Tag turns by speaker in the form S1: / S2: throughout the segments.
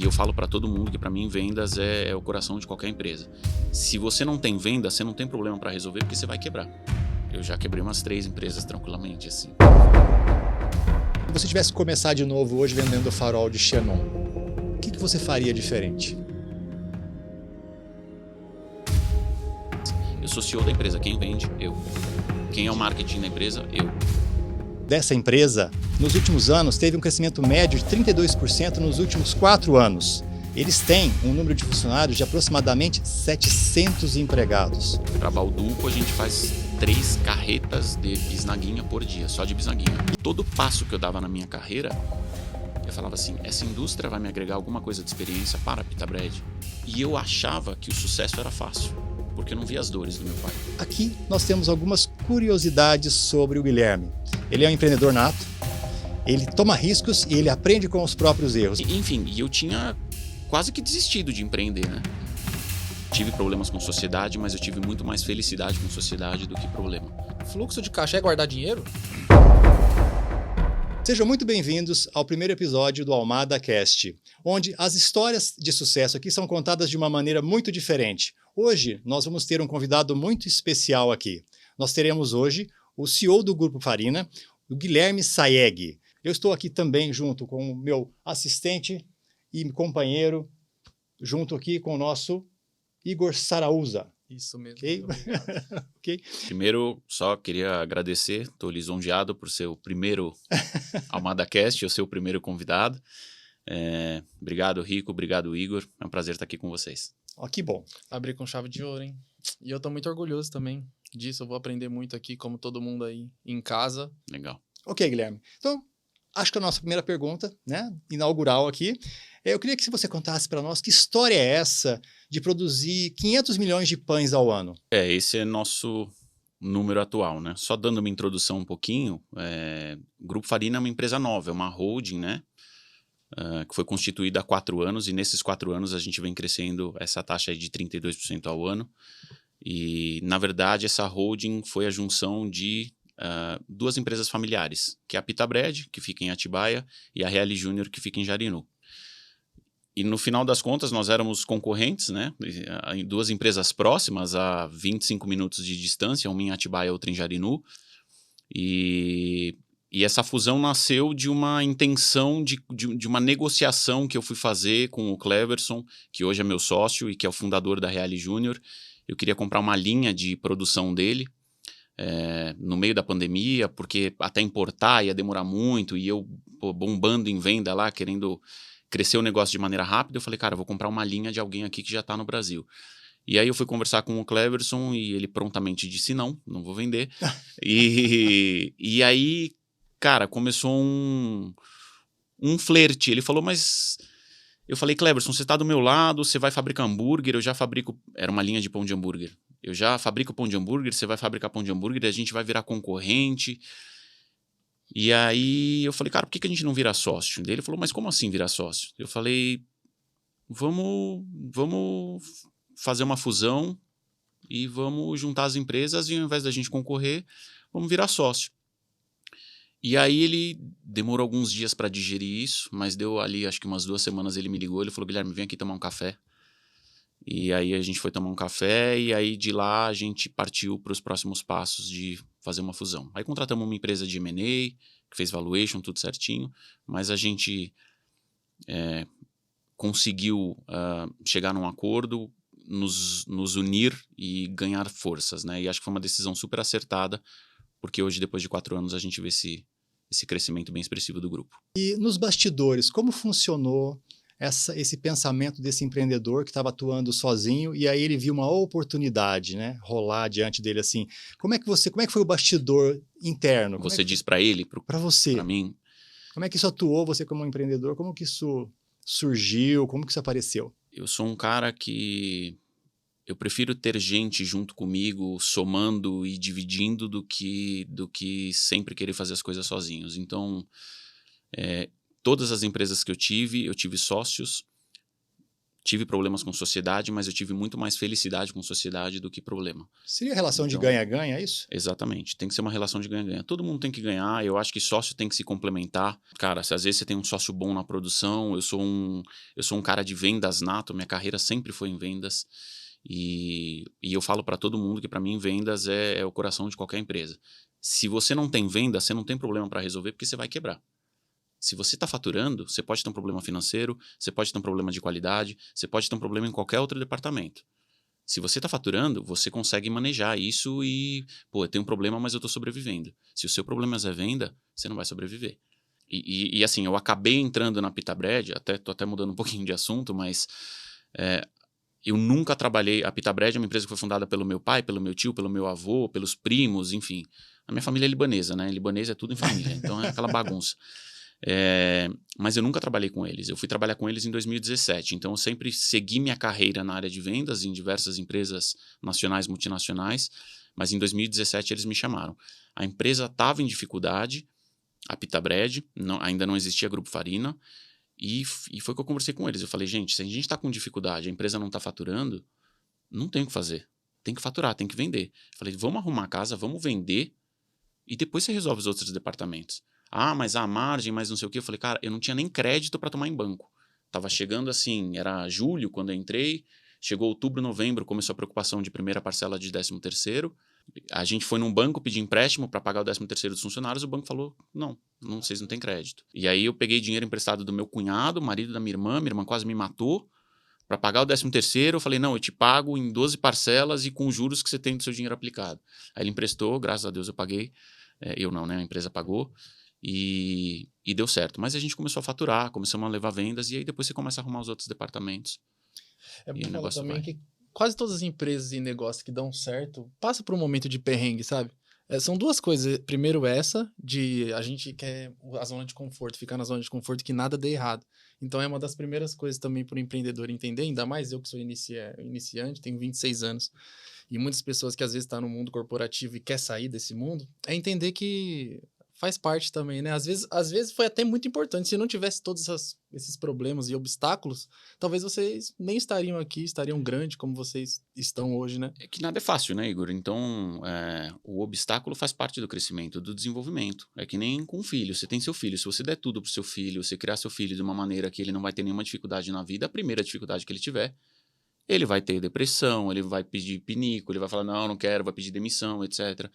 S1: E eu falo para todo mundo que para mim vendas é o coração de qualquer empresa. Se você não tem venda, você não tem problema para resolver porque você vai quebrar. Eu já quebrei umas 3 empresas tranquilamente assim.
S2: Se você tivesse que começar de novo hoje vendendo o farol de Xenon, o que você faria diferente?
S1: Eu sou CEO da empresa, quem vende? Eu. Quem é o marketing da empresa? Eu.
S2: Dessa empresa, nos últimos anos, teve um crescimento médio de 32% nos últimos 4 anos. Eles têm um número de funcionários de aproximadamente 700 empregados.
S1: Para Balduco, a gente faz 3 carretas de bisnaguinha por dia, só de bisnaguinha. E todo passo que eu dava na minha carreira, eu falava assim, essa indústria vai me agregar alguma coisa de experiência para a Pitabred. E eu achava que o sucesso era fácil, porque eu não via as dores do meu pai.
S2: Aqui nós temos algumas curiosidades sobre o Guilherme. Ele é um empreendedor nato, ele toma riscos e ele aprende com os próprios erros.
S1: Enfim, e eu tinha quase que desistido de empreender, né? Tive problemas com sociedade, mas eu tive muito mais felicidade com sociedade do que problema.
S3: Fluxo de caixa é guardar dinheiro?
S2: Sejam muito bem-vindos ao primeiro episódio do Almada Cast, onde as histórias de sucesso aqui são contadas de uma maneira muito diferente. Hoje, nós vamos ter um convidado muito especial aqui. Nós teremos hoje o CEO do Grupo Farina, o Guilherme Sayeg. Eu estou aqui também junto com o meu assistente e companheiro, junto aqui com o nosso Igor Sarauza.
S3: Isso mesmo.
S2: Ok? Okay.
S1: Primeiro, só queria agradecer, estou lisonjeado por ser o primeiro Almada Cast, eu ser o primeiro convidado. Obrigado, Rico, obrigado, Igor. É um prazer estar aqui com vocês.
S2: Ó, que bom.
S3: Abrir com chave de ouro, hein? E eu tô muito orgulhoso também disso. Eu vou aprender muito aqui, como todo mundo aí em casa.
S1: Legal.
S2: Ok, Guilherme. Então, acho que a nossa primeira pergunta, né, inaugural aqui, eu queria que você contasse para nós que história é essa de produzir 500 milhões de pães ao ano.
S1: Esse é nosso número atual, né? Só dando uma introdução um pouquinho, o Grupo Farina é uma empresa nova, é uma holding, né? Que foi constituída há 4 anos e nesses 4 anos a gente vem crescendo essa taxa aí de 32% ao ano. E, na verdade, essa holding foi a junção de 2 empresas familiares, que é a Pitabred, que fica em Atibaia, e a Reale Júnior, que fica em Jarinu. E no final das contas nós éramos concorrentes, né? Em 2 empresas próximas, a 25 minutos de distância, uma em Atibaia e outra em Jarinu. E essa fusão nasceu de uma intenção, de uma negociação que eu fui fazer com o Cleverson, que hoje é meu sócio e que é o fundador da Reale Júnior. Eu queria comprar uma linha de produção dele no meio da pandemia, porque até importar ia demorar muito e eu bombando em venda lá, querendo crescer o negócio de maneira rápida. Eu falei, cara, eu vou comprar uma linha de alguém aqui que já está no Brasil. E aí eu fui conversar com o Cleverson e ele prontamente disse não vou vender. E aí, cara, começou um flerte. Ele falou, mas... Eu falei, Cleverson, você está do meu lado, você vai fabricar hambúrguer, eu já fabrico... Era uma linha de pão de hambúrguer. Eu já fabrico pão de hambúrguer, você vai fabricar pão de hambúrguer, a gente vai virar concorrente. E aí eu falei, cara, por que a gente não vira sócio? Daí ele falou, mas como assim virar sócio? Eu falei, vamos fazer uma fusão e vamos juntar as empresas e ao invés da gente concorrer, vamos virar sócio. E aí ele demorou alguns dias para digerir isso, mas deu ali acho que umas 2 semanas ele me ligou, ele falou, Guilherme, vem aqui tomar um café. E aí a gente foi tomar um café e aí de lá a gente partiu para os próximos passos de fazer uma fusão. Aí contratamos uma empresa de M&A, que fez valuation, tudo certinho, mas a gente conseguiu chegar num acordo, nos unir e ganhar forças, né? E acho que foi uma decisão super acertada, porque hoje, depois de 4 anos, a gente vê esse crescimento bem expressivo do grupo.
S2: E nos bastidores, como funcionou esse pensamento desse empreendedor que estava atuando sozinho e aí ele viu uma oportunidade, né, rolar diante dele assim? Como é que foi o bastidor interno?
S1: Você diz para ele,
S2: para você,
S1: para mim?
S2: Como é que isso atuou você como empreendedor? Como que isso surgiu? Como que isso apareceu?
S1: Eu sou um cara que eu prefiro ter gente junto comigo, somando e dividindo do que sempre querer fazer as coisas sozinhos. Então, todas as empresas que eu tive sócios, tive problemas com sociedade, mas eu tive muito mais felicidade com sociedade do que problema.
S2: Seria relação de
S1: Então,
S2: ganha-ganha, é isso?
S1: Exatamente. Tem que ser uma relação de ganha-ganha. Todo mundo tem que ganhar. Eu acho que sócio tem que se complementar. Cara, se às vezes você tem um sócio bom na produção, eu sou um cara de vendas nato, minha carreira sempre foi em vendas. E eu falo para todo mundo que para mim vendas é o coração de qualquer empresa. Se você não tem venda, você não tem problema para resolver porque você vai quebrar. Se você está faturando, você pode ter um problema financeiro, você pode ter um problema de qualidade, você pode ter um problema em qualquer outro departamento. Se você está faturando, você consegue manejar isso e, pô, eu tenho um problema, mas eu estou sobrevivendo. Se o seu problema é venda, você não vai sobreviver. E assim, eu acabei entrando na Pitabred, tô até mudando um pouquinho de assunto, mas eu nunca trabalhei... A Pitabred é uma empresa que foi fundada pelo meu pai, pelo meu tio, pelo meu avô, pelos primos, enfim. A minha família é libanesa, né? Libanês é tudo em família, então é aquela bagunça. Mas eu nunca trabalhei com eles. Eu fui trabalhar com eles em 2017. Então eu sempre segui minha carreira na área de vendas em diversas empresas nacionais, multinacionais. Mas em 2017 eles me chamaram. A empresa estava em dificuldade, a Pitabred, ainda não existia Grupo Farina. E foi que eu conversei com eles. Eu falei, gente, se a gente está com dificuldade, a empresa não está faturando, não tem o que fazer. Tem que faturar, tem que vender. Eu falei, vamos arrumar a casa, vamos vender e depois você resolve os outros departamentos. Ah, mas a margem, mas não sei o quê. Eu falei, cara, eu não tinha nem crédito para tomar em banco. Tava chegando assim, era julho quando eu entrei, chegou outubro, novembro, começou a preocupação de primeira parcela de 13º. A gente foi num banco pedir empréstimo para pagar o 13º dos funcionários, o banco falou, não, vocês não têm crédito. E aí eu peguei dinheiro emprestado do meu cunhado, marido da minha irmã quase me matou, para pagar o 13º, eu falei, não, eu te pago em 12 parcelas e com os juros que você tem do seu dinheiro aplicado. Aí ele emprestou, graças a Deus eu paguei, eu não, né, a empresa pagou. E deu certo. Mas a gente começou a faturar, começamos a levar vendas e aí depois você começa a arrumar os outros departamentos.
S3: É
S1: E
S3: bom
S1: o
S3: falar
S1: negócio
S3: também
S1: vai.
S3: que quase todas as empresas e negócios que dão certo passam por um momento de perrengue, sabe? São duas coisas. Primeiro essa, de a gente quer a zona de conforto, ficar na zona de conforto que nada dê errado. Então é uma das primeiras coisas também para o empreendedor entender, ainda mais eu que sou iniciante, tenho 26 anos, e muitas pessoas que às vezes estão no mundo corporativo e quer sair desse mundo, é entender que faz parte também, né? Às vezes foi até muito importante. Se não tivesse todos esses problemas e obstáculos, talvez vocês nem estariam aqui, estariam grandes como vocês estão hoje, né?
S1: É que nada é fácil, né, Igor? Então, o obstáculo faz parte do crescimento, do desenvolvimento. É que nem com um filho. Você tem seu filho. Se você der tudo pro seu filho, você criar seu filho de uma maneira que ele não vai ter nenhuma dificuldade na vida, a primeira dificuldade que ele tiver, ele vai ter depressão, ele vai pedir pinico, ele vai falar, não quero, vai pedir demissão, etc.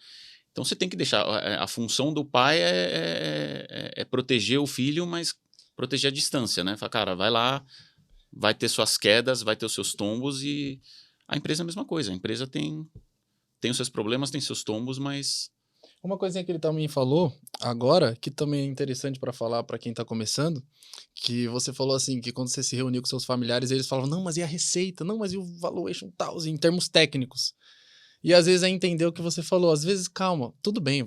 S1: Então você tem que deixar. A função do pai é proteger o filho, mas proteger a distância, né? Fala, cara, vai lá, vai ter suas quedas, vai ter os seus tombos e a empresa é a mesma coisa. A empresa tem os seus problemas, tem seus tombos, mas.
S3: Uma coisinha que ele também falou agora, que também é interessante para falar para quem está começando, que você falou assim, que quando você se reuniu com seus familiares, eles falavam, não, mas e a receita? Não, mas e o valuation tal? Em termos técnicos. E às vezes é entender o que você falou. Às vezes, calma, tudo bem,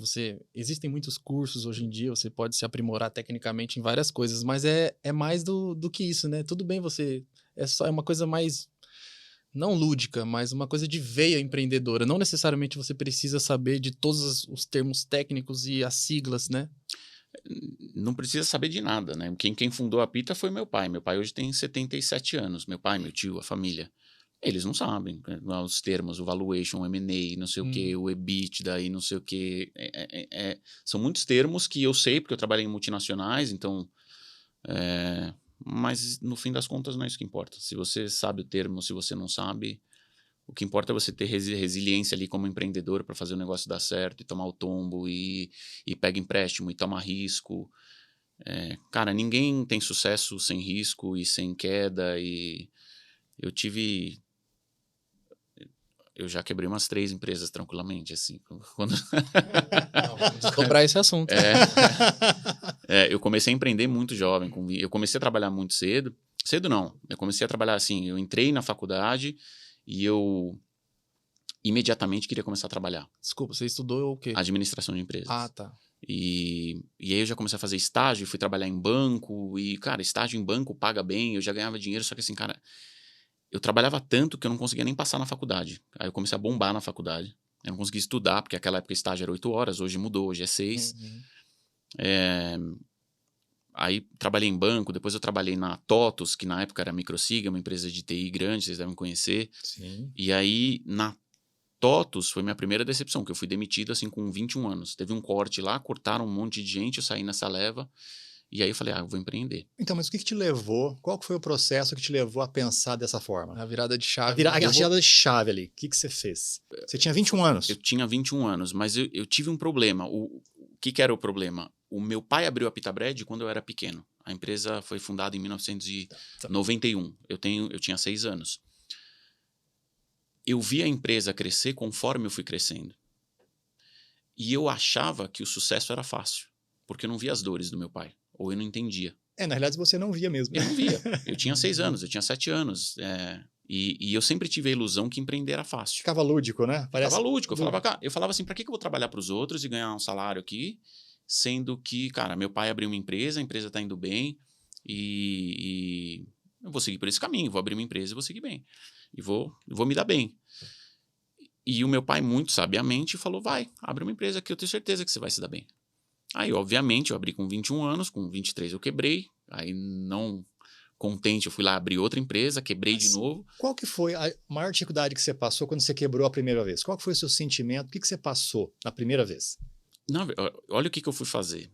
S3: existem muitos cursos hoje em dia, você pode se aprimorar tecnicamente em várias coisas, mas é mais do que isso, né? Tudo bem é uma coisa mais, não lúdica, mas uma coisa de veia empreendedora. Não necessariamente você precisa saber de todos os termos técnicos e as siglas, né?
S1: Não precisa saber de nada, né? Quem fundou a Pita foi meu pai. Meu pai hoje tem 77 anos. Meu pai, meu tio, a família. Eles não sabem os termos, o valuation, o M&A, não sei o que, o EBITDA e não sei o que. São muitos termos que eu sei, porque eu trabalhei em multinacionais, então... mas no fim das contas não é isso que importa. Se você sabe o termo, se você não sabe, o que importa é você ter resiliência ali como empreendedor para fazer o negócio dar certo e tomar o tombo e pega empréstimo e toma risco. Cara, ninguém tem sucesso sem risco e sem queda e eu já quebrei umas 3 empresas tranquilamente, assim. Quando...
S3: Não, vamos desdobrar esse assunto.
S1: Eu comecei a empreender muito jovem. Eu comecei a trabalhar muito cedo. Cedo não. Eu comecei a trabalhar assim. Eu entrei na faculdade e eu imediatamente queria começar a trabalhar.
S3: Desculpa, você estudou o quê?
S1: Administração de empresas.
S3: Ah, tá.
S1: E aí eu já comecei a fazer estágio, fui trabalhar em banco. E, cara, estágio em banco paga bem. Eu já ganhava dinheiro, só que assim, cara... Eu trabalhava tanto que eu não conseguia nem passar na faculdade. Aí eu comecei a bombar na faculdade. Eu não conseguia estudar, porque naquela época estágio era 8 horas, hoje mudou, hoje é 6.
S3: Uhum.
S1: Aí trabalhei em banco, depois eu trabalhei na TOTUS, que na época era a Microsiga, uma empresa de TI grande, vocês devem conhecer.
S2: Sim.
S1: E aí, na TOTUS, foi minha primeira decepção, que eu fui demitido assim com 21 anos. Teve um corte lá, cortaram um monte de gente, eu saí nessa leva. E aí eu falei, eu vou empreender.
S2: Então, mas o que te levou, qual que foi o processo que te levou a pensar dessa forma?
S3: A virada de chave.
S2: A virada de chave ali, o que você fez? Você tinha 21 anos.
S1: Eu tinha 21 anos, mas eu tive um problema. O que era o problema? O meu pai abriu a Pita Bread quando eu era pequeno. A empresa foi fundada em 1991. Eu tinha 6 anos. Eu vi a empresa crescer conforme eu fui crescendo. E eu achava que o sucesso era fácil, porque eu não via as dores do meu pai, ou eu não entendia.
S2: Na realidade você não via mesmo.
S1: Eu não via. Eu tinha 6 anos, eu tinha 7 anos. E eu sempre tive a ilusão que empreender era fácil.
S2: Ficava lúdico, né?
S1: Ficava lúdico. Eu falava assim, pra que eu vou trabalhar para os outros e ganhar um salário aqui, sendo que, cara, meu pai abriu uma empresa, a empresa tá indo bem, e eu vou seguir por esse caminho, vou abrir uma empresa e vou seguir bem. E vou me dar bem. E o meu pai, muito sabiamente, falou, vai, abre uma empresa que eu tenho certeza que você vai se dar bem. Aí, obviamente, eu abri com 21 anos, com 23 eu quebrei, aí não contente, eu fui lá abrir outra empresa, quebrei de novo.
S2: Qual que foi a maior dificuldade que você passou quando você quebrou a primeira vez? Qual que foi o seu sentimento? O que você passou na primeira vez?
S1: Não, olha o que eu fui fazer.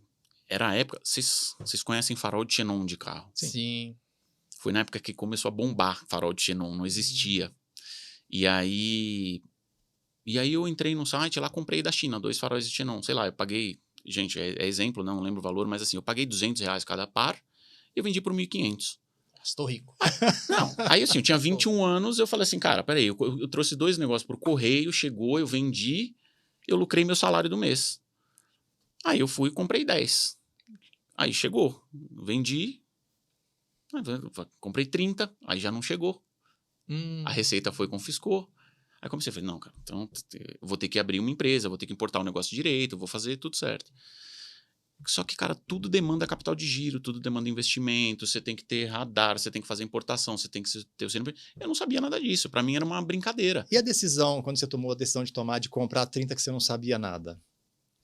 S1: Era a época, vocês conhecem farol de xenon de carro?
S3: Sim.
S1: Foi na época que começou a bombar farol de xenon, não existia. E aí eu entrei no site lá, comprei da China 2 faróis de xenon. Sei lá, eu paguei, gente, é exemplo, não lembro o valor, mas assim, eu paguei R$200 cada par e eu vendi por 1.500.
S3: Estou rico.
S1: Não, aí assim, eu tinha 21 anos, eu falei assim, cara, peraí, eu trouxe 2 negócios pro correio, chegou, eu vendi, eu lucrei meu salário do mês. Aí eu fui e comprei 10. Aí chegou, vendi, comprei 30, aí já não chegou. A Receita foi e confiscou. Aí comecei a falar, não, cara, então eu vou ter que abrir uma empresa, vou ter que importar o negócio direito, vou fazer tudo certo. Só que, cara, tudo demanda capital de giro, tudo demanda investimento, você tem que ter radar, você tem que fazer importação, você tem que ter o CNPJ. Eu não sabia nada disso, pra mim era uma brincadeira.
S2: E a decisão, quando você tomou a decisão de comprar 30 que você não sabia nada?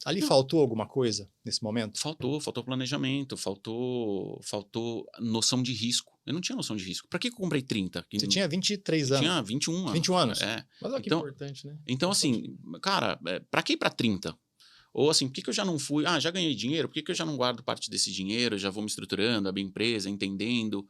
S2: Ali
S1: Não.
S2: faltou alguma coisa nesse momento?
S1: Faltou planejamento, faltou noção de risco. Eu não tinha noção de risco. Pra que eu comprei 30?
S2: Você tinha 23 anos.
S1: Tinha 21 anos.
S2: 21 anos.
S1: É.
S3: Mas olha que
S1: Então-
S3: importante, né?
S1: Então, assim, cara, pra que ir pra 30? Ou assim, por que eu já não fui? Ah, já ganhei dinheiro, por que eu já não guardo parte desse dinheiro? Já vou me estruturando, abrir empresa, entendendo.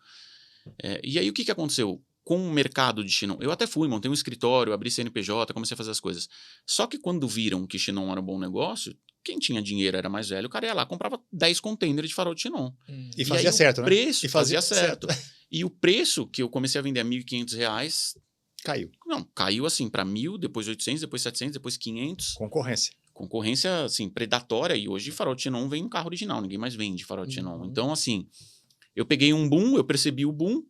S1: E aí, o que aconteceu? Com o mercado de xenon, eu até fui, montei um escritório, abri CNPJ, comecei a fazer as coisas. Só que quando viram que xenon era um bom negócio, quem tinha dinheiro era mais velho, o cara ia lá, comprava 10 containers de farol de xenon.
S2: E
S1: E
S2: fazia
S1: aí
S2: certo,
S1: o
S2: né?
S1: preço
S2: E
S1: fazia certo. E o preço que eu comecei a vender a R$1.500,
S2: Caiu.
S1: não, caiu assim para 1.000, depois 800, depois 700, depois 500.
S2: Concorrência.
S1: Concorrência, assim, predatória. E hoje farol de xenon vem um carro original, ninguém mais vende farol de xenon. Então, assim, eu peguei um boom, eu percebi o boom,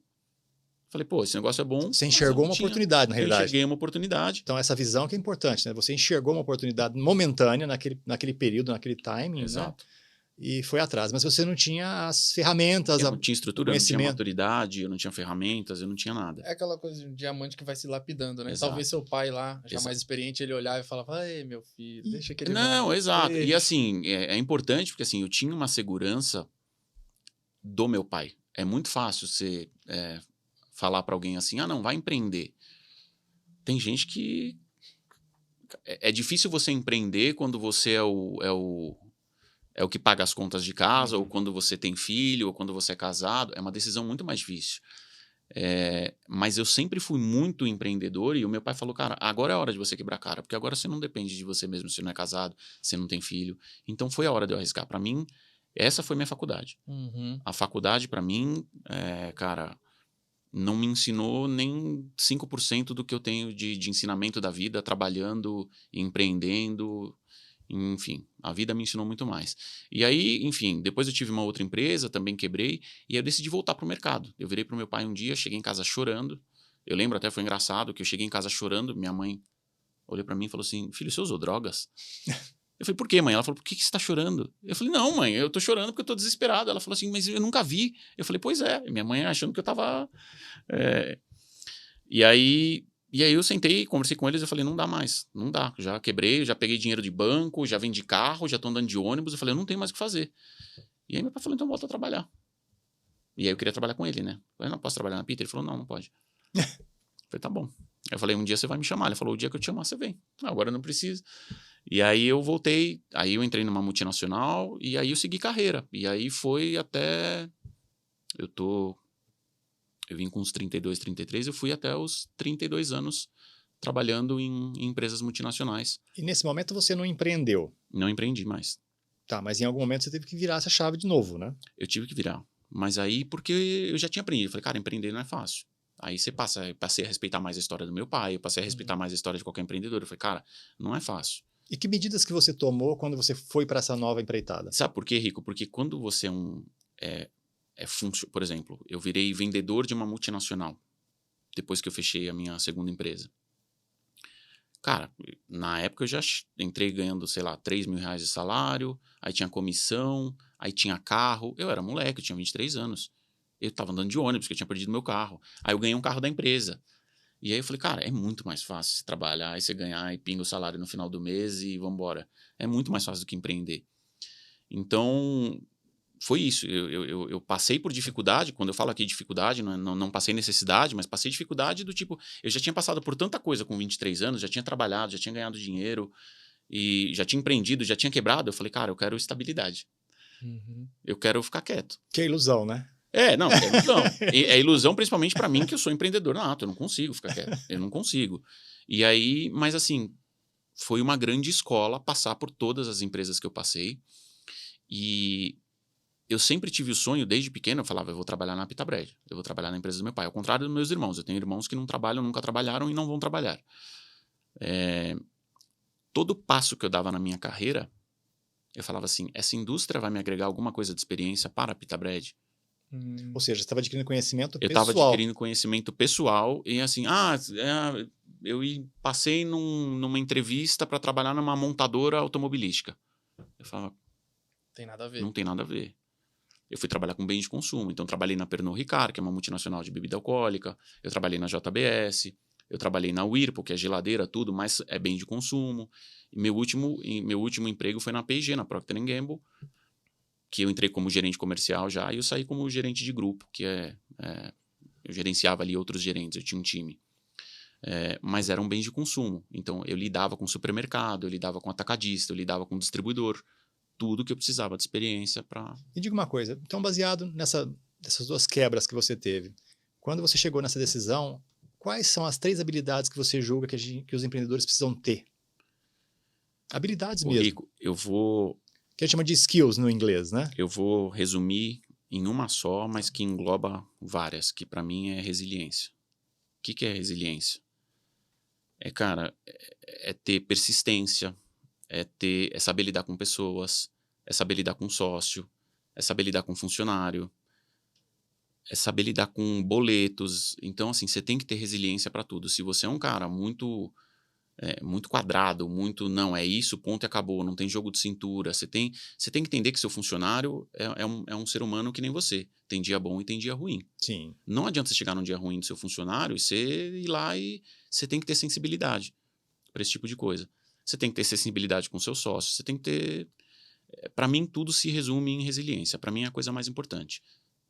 S1: falei, pô, esse negócio é bom.
S2: Você
S1: mas
S2: enxergou
S1: eu não
S2: uma
S1: tinha.
S2: oportunidade, na
S1: Eu
S2: realidade.
S1: enxerguei uma oportunidade.
S2: Então, essa visão que é importante, né? Você enxergou uma oportunidade momentânea naquele período, naquele timing,
S1: Exato.
S2: né? E foi atrás. Mas você não tinha as ferramentas,
S1: Eu não tinha estrutura, eu não tinha
S2: conhecimento.
S1: maturidade, eu não tinha ferramentas, eu não tinha nada.
S3: É aquela coisa de um diamante que vai se lapidando, né?
S1: Exato.
S3: Talvez seu pai lá, já
S1: Exato.
S3: mais experiente, ele olhava e falava, ai, meu filho, deixa que ele
S1: Não,
S3: vai.
S1: exato. E
S3: Deixa."
S1: assim, é importante porque assim, eu tinha uma segurança do meu pai. É muito fácil você falar pra alguém assim, ah, não, vai empreender. Tem gente que... É difícil você empreender quando você é o que paga as contas de casa, ou quando você tem filho, ou quando você é casado. É uma decisão muito mais difícil. Mas eu sempre fui muito empreendedor e o meu pai falou, cara, agora é a hora de você quebrar a cara, porque agora você não depende de você mesmo, você não é casado, você não tem filho. Então foi a hora de eu arriscar. Pra mim, essa foi minha faculdade.
S3: Uhum.
S1: A faculdade, pra mim, cara, não me ensinou nem 5% do que eu tenho de ensinamento da vida, trabalhando, empreendendo, enfim, a vida me ensinou muito mais. E aí, enfim, depois eu tive uma outra empresa, também quebrei, e aí eu decidi voltar pro mercado. Eu virei pro meu pai um dia, cheguei em casa chorando. Eu lembro até, foi engraçado, que eu cheguei em casa chorando, minha mãe olhou pra mim e falou assim, filho, você usou drogas? Eu falei, por quê, mãe? Ela falou, por que você tá chorando? Eu falei, não, mãe, eu tô chorando porque eu tô desesperado. Ela falou assim, mas eu nunca vi. Eu falei, pois é. Minha mãe achando que eu tava... E aí eu sentei, conversei com eles, eu falei, não dá mais, não dá. Já quebrei, já peguei dinheiro de banco, já vendi carro, já tô andando de ônibus. Eu falei, eu não tenho mais o que fazer. E aí meu pai falou, então volta a trabalhar. E aí eu queria trabalhar com ele, né? Eu falei, não posso trabalhar na Pita? Ele falou, não pode. Eu falei, tá bom. Eu falei, um dia você vai me chamar. Ele falou, o dia que eu te chamar, você vem. Agora eu não preciso. E aí eu voltei, aí eu entrei numa multinacional e aí eu segui carreira. E aí foi até... Eu vim com uns 32, 33, eu fui até os 32 anos trabalhando em empresas multinacionais.
S2: E nesse momento você não empreendeu.
S1: Não empreendi mais.
S2: Tá, mas em algum momento você teve que virar essa chave de novo, né?
S1: Eu tive que virar. Mas aí, porque eu já tinha aprendido. Eu falei, cara, empreender não é fácil. Aí você passei a respeitar mais a história do meu pai, eu passei a respeitar mais a história de qualquer empreendedor. Eu falei, cara, não é fácil.
S2: E que medidas que você tomou quando você foi para essa nova empreitada?
S1: Sabe por quê, Rico? Porque quando você por exemplo, eu virei vendedor de uma multinacional depois que eu fechei a minha segunda empresa. Cara, na época eu já entrei ganhando, sei lá, 3 mil reais de salário, aí tinha comissão, aí tinha carro. Eu era moleque, eu tinha 23 anos. Eu tava andando de ônibus, porque eu tinha perdido meu carro. Aí eu ganhei um carro da empresa. E aí eu falei, cara, é muito mais fácil você trabalhar e você ganhar e pinga o salário no final do mês e vambora. É muito mais fácil do que empreender. Então, foi isso. Eu passei por dificuldade. Quando eu falo aqui dificuldade, não passei necessidade, mas passei dificuldade do tipo... Eu já tinha passado por tanta coisa com 23 anos, já tinha trabalhado, já tinha ganhado dinheiro, e já tinha empreendido, já tinha quebrado. Eu falei, cara, eu quero estabilidade. Eu quero ficar quieto.
S2: Que é ilusão, né?
S1: Não, é ilusão. É ilusão principalmente para mim, que eu sou empreendedor nato. Eu não consigo ficar quieto. Eu não consigo. E aí, mas assim, foi uma grande escola passar por todas as empresas que eu passei. E eu sempre tive o sonho, desde pequeno, eu falava, eu vou trabalhar na Pita Bread, eu vou trabalhar na empresa do meu pai. Ao contrário dos meus irmãos. Eu tenho irmãos que não trabalham, nunca trabalharam e não vão trabalhar. Todo passo que eu dava na minha carreira, eu falava assim, essa indústria vai me agregar alguma coisa de experiência para a Pita Bread?
S2: Ou seja, você estava adquirindo conhecimento
S1: Eu
S2: pessoal.
S1: estava adquirindo conhecimento pessoal e assim, eu passei numa entrevista para trabalhar numa montadora automobilística. Eu falava,
S3: Tem nada a ver.
S1: não tem nada a ver. Eu fui trabalhar com bens de consumo, então trabalhei na Pernod Ricard, que é uma multinacional de bebida alcoólica, eu trabalhei na JBS, eu trabalhei na Whirlpool, que é geladeira, tudo, mas é bem de consumo. E meu último emprego foi na P&G, na Procter & Gamble, que eu entrei como gerente comercial já, e eu saí como gerente de grupo, que eu gerenciava ali outros gerentes, eu tinha um time. Mas eram bens de consumo, então eu lidava com supermercado, eu lidava com atacadista, eu lidava com distribuidor, tudo que eu precisava de experiência para...
S2: E diga uma coisa, então baseado nessas duas quebras que você teve, quando você chegou nessa decisão, quais são as 3 habilidades que você julga que os empreendedores precisam ter? Habilidades mesmo.
S1: Rico, eu vou...
S2: Que a gente chama de skills no inglês, né?
S1: Eu vou resumir em uma só, mas que engloba várias, que para mim é resiliência. O que é resiliência? Cara, é ter persistência, é saber lidar com pessoas, é saber lidar com sócio, é saber lidar com funcionário, é saber lidar com boletos. Então, assim, você tem que ter resiliência para tudo. Se você é um cara muito quadrado, não, é isso, ponto e acabou, não tem jogo de cintura. Você tem que entender que seu funcionário é um ser humano que nem você. Tem dia bom e tem dia ruim.
S2: Sim.
S1: Não adianta você chegar num dia ruim do seu funcionário e você ir lá e você tem que ter sensibilidade para esse tipo de coisa. Você tem que ter sensibilidade com seus sócios, você tem que ter... Para mim, tudo se resume em resiliência. Para mim, é a coisa mais importante.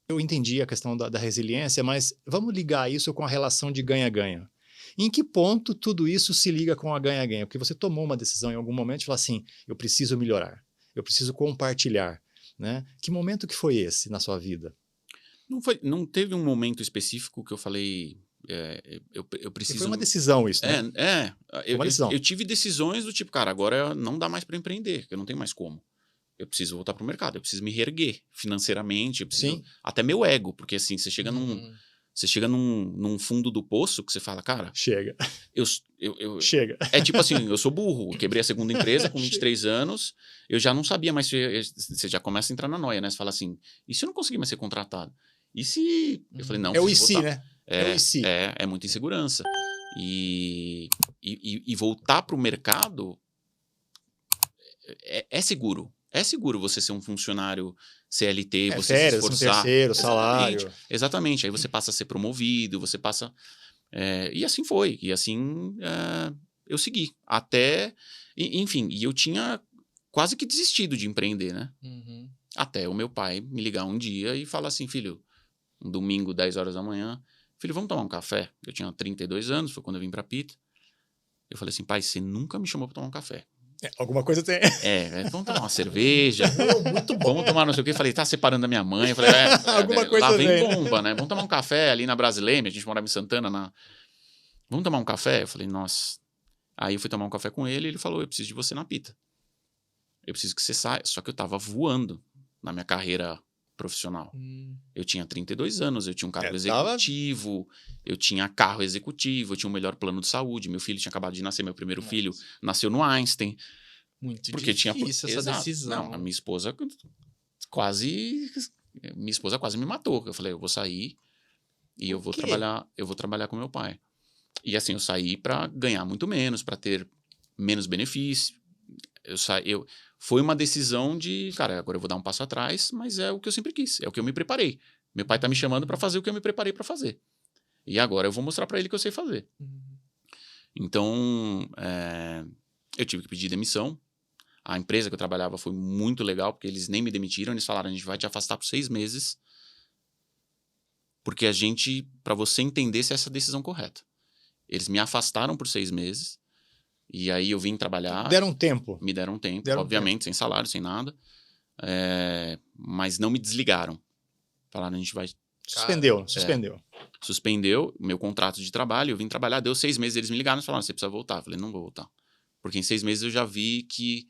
S2: Eu entendi a questão da resiliência, mas vamos ligar isso com a relação de ganha-ganha. Em que ponto tudo isso se liga com a ganha-ganha? Porque você tomou uma decisão em algum momento e falou assim, eu preciso melhorar, eu preciso compartilhar, né? Que momento que foi esse na sua vida?
S1: Não teve um momento específico que eu falei, eu preciso...
S2: Foi uma decisão isso, né?
S1: Uma
S2: decisão.
S1: Eu tive decisões do tipo, cara, agora não dá mais para empreender, eu não tenho mais como. Eu preciso voltar pro mercado, eu preciso me reerguer financeiramente, eu preciso...
S2: Sim.
S1: Até meu ego, porque assim, você chega num fundo do poço que você fala, cara...
S2: Chega.
S1: Chega. É tipo assim, eu sou burro, eu quebrei a segunda empresa com 23 anos, eu já não sabia mais você já começa a entrar na noia, né? Você fala assim, e se eu não conseguir mais ser contratado? E se... Eu falei, não,
S2: É o e
S1: se,
S2: né? É o e se.
S1: É muita insegurança. E voltar pro mercado é seguro. É seguro você ser um funcionário CLT, você
S2: férias,
S1: se esforçar.
S2: Terceiro, salário.
S1: Exatamente. Aí você passa a ser promovido, você passa... e assim foi. E assim eu segui. Até... Enfim, e eu tinha quase que desistido de empreender, né? Até o meu pai me ligar um dia e falar assim, filho, um domingo, 10 horas da manhã, filho, vamos tomar um café? Eu tinha 32 anos, foi quando eu vim pra Pita. Eu falei assim, pai, você nunca me chamou pra tomar um café.
S2: Alguma coisa tem.
S1: Vamos tomar uma cerveja,
S3: Muito bom.
S1: vamos tomar não sei o quê. Eu falei, tá separando da minha mãe. Eu falei,
S2: Alguma coisa
S1: lá vem
S2: tem, né?
S1: bomba, né? Vamos tomar um café ali na Brasileme, a gente morava em Santana, vamos tomar um café? Eu falei, nossa. Aí eu fui tomar um café com ele e ele falou, eu preciso de você na Pita. Eu preciso que você saia. Só que eu tava voando na minha carreira profissional. Eu tinha 32 anos, eu tinha um cargo executivo, eu tinha carro executivo, eu tinha o melhor plano de saúde. Meu filho tinha acabado de nascer, meu primeiro filho nasceu no Einstein.
S3: Muito
S1: Porque
S3: difícil essa
S1: Exato.
S3: decisão.
S1: Não, a minha esposa quase me matou. Eu falei, eu vou sair e eu vou trabalhar com meu pai. E assim, eu saí para ganhar muito menos, para ter menos benefício. Foi uma decisão de, cara, agora eu vou dar um passo atrás, mas é o que eu sempre quis, é o que eu me preparei. Meu pai tá me chamando para fazer o que eu me preparei para fazer. E agora eu vou mostrar para ele que eu sei fazer. Então, eu tive que pedir demissão. A empresa que eu trabalhava foi muito legal, porque eles nem me demitiram, eles falaram, a gente vai te afastar por 6 meses, porque para você entender se é essa a decisão correta. Eles me afastaram por 6 meses, e aí eu vim trabalhar.
S2: Deram tempo.
S1: Me deram tempo, obviamente, sem salário, sem nada. Mas não me desligaram. Falaram, a gente vai...
S2: Suspendeu.
S1: Suspendeu meu contrato de trabalho, eu vim trabalhar, deu 6 meses, eles me ligaram e falaram, você precisa voltar. Eu falei, não vou voltar. Porque em 6 meses eu já vi que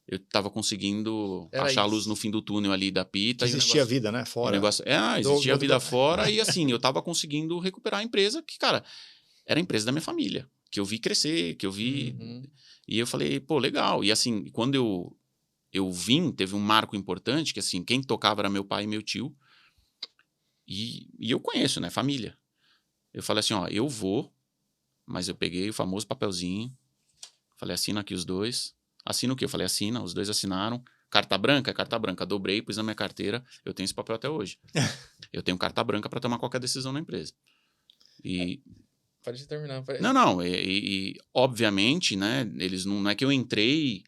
S1: eu estava conseguindo achar a luz no fim do túnel ali da Pita.
S2: Existia vida, né? Fora.
S1: Existia vida fora e assim, eu estava conseguindo recuperar a empresa que, cara, era a empresa da minha família. Que eu vi crescer, que eu vi... E eu falei, pô, legal. E assim, quando eu vim, teve um marco importante, que assim, quem tocava era meu pai e meu tio. E eu conheço, né? Família. Eu falei assim, ó, eu vou, mas eu peguei o famoso papelzinho, falei, assina aqui os dois. Assina o quê? Eu falei, assina, os dois assinaram. Carta branca? Carta branca. Dobrei, pus na minha carteira. Eu tenho esse papel até hoje. Eu tenho carta branca para tomar qualquer decisão na empresa. E...
S3: Pode terminar.
S1: Não. E obviamente, né? Eles não é que eu entrei...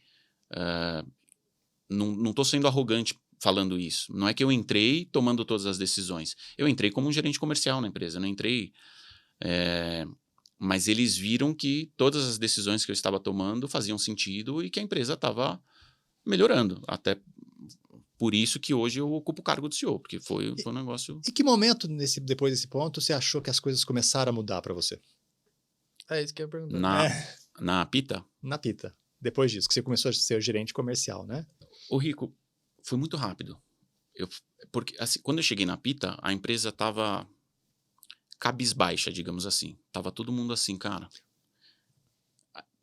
S1: não tô sendo arrogante falando isso. Não é que eu entrei tomando todas as decisões. Eu entrei como um gerente comercial na empresa. Eu não entrei... Mas eles viram que todas as decisões que eu estava tomando faziam sentido e que a empresa estava melhorando. Até por isso que hoje eu ocupo o cargo de CEO, porque foi um negócio...
S2: E que momento, depois desse ponto, você achou que as coisas começaram a mudar para você?
S3: É isso que eu ia perguntar.
S1: Na Pita?
S2: Na Pita. Depois disso, que você começou a ser gerente comercial, né?
S1: Ô, Rico, foi muito rápido. Porque assim, quando eu cheguei na Pita, a empresa estava... cabisbaixa, digamos assim. Tava todo mundo assim, cara.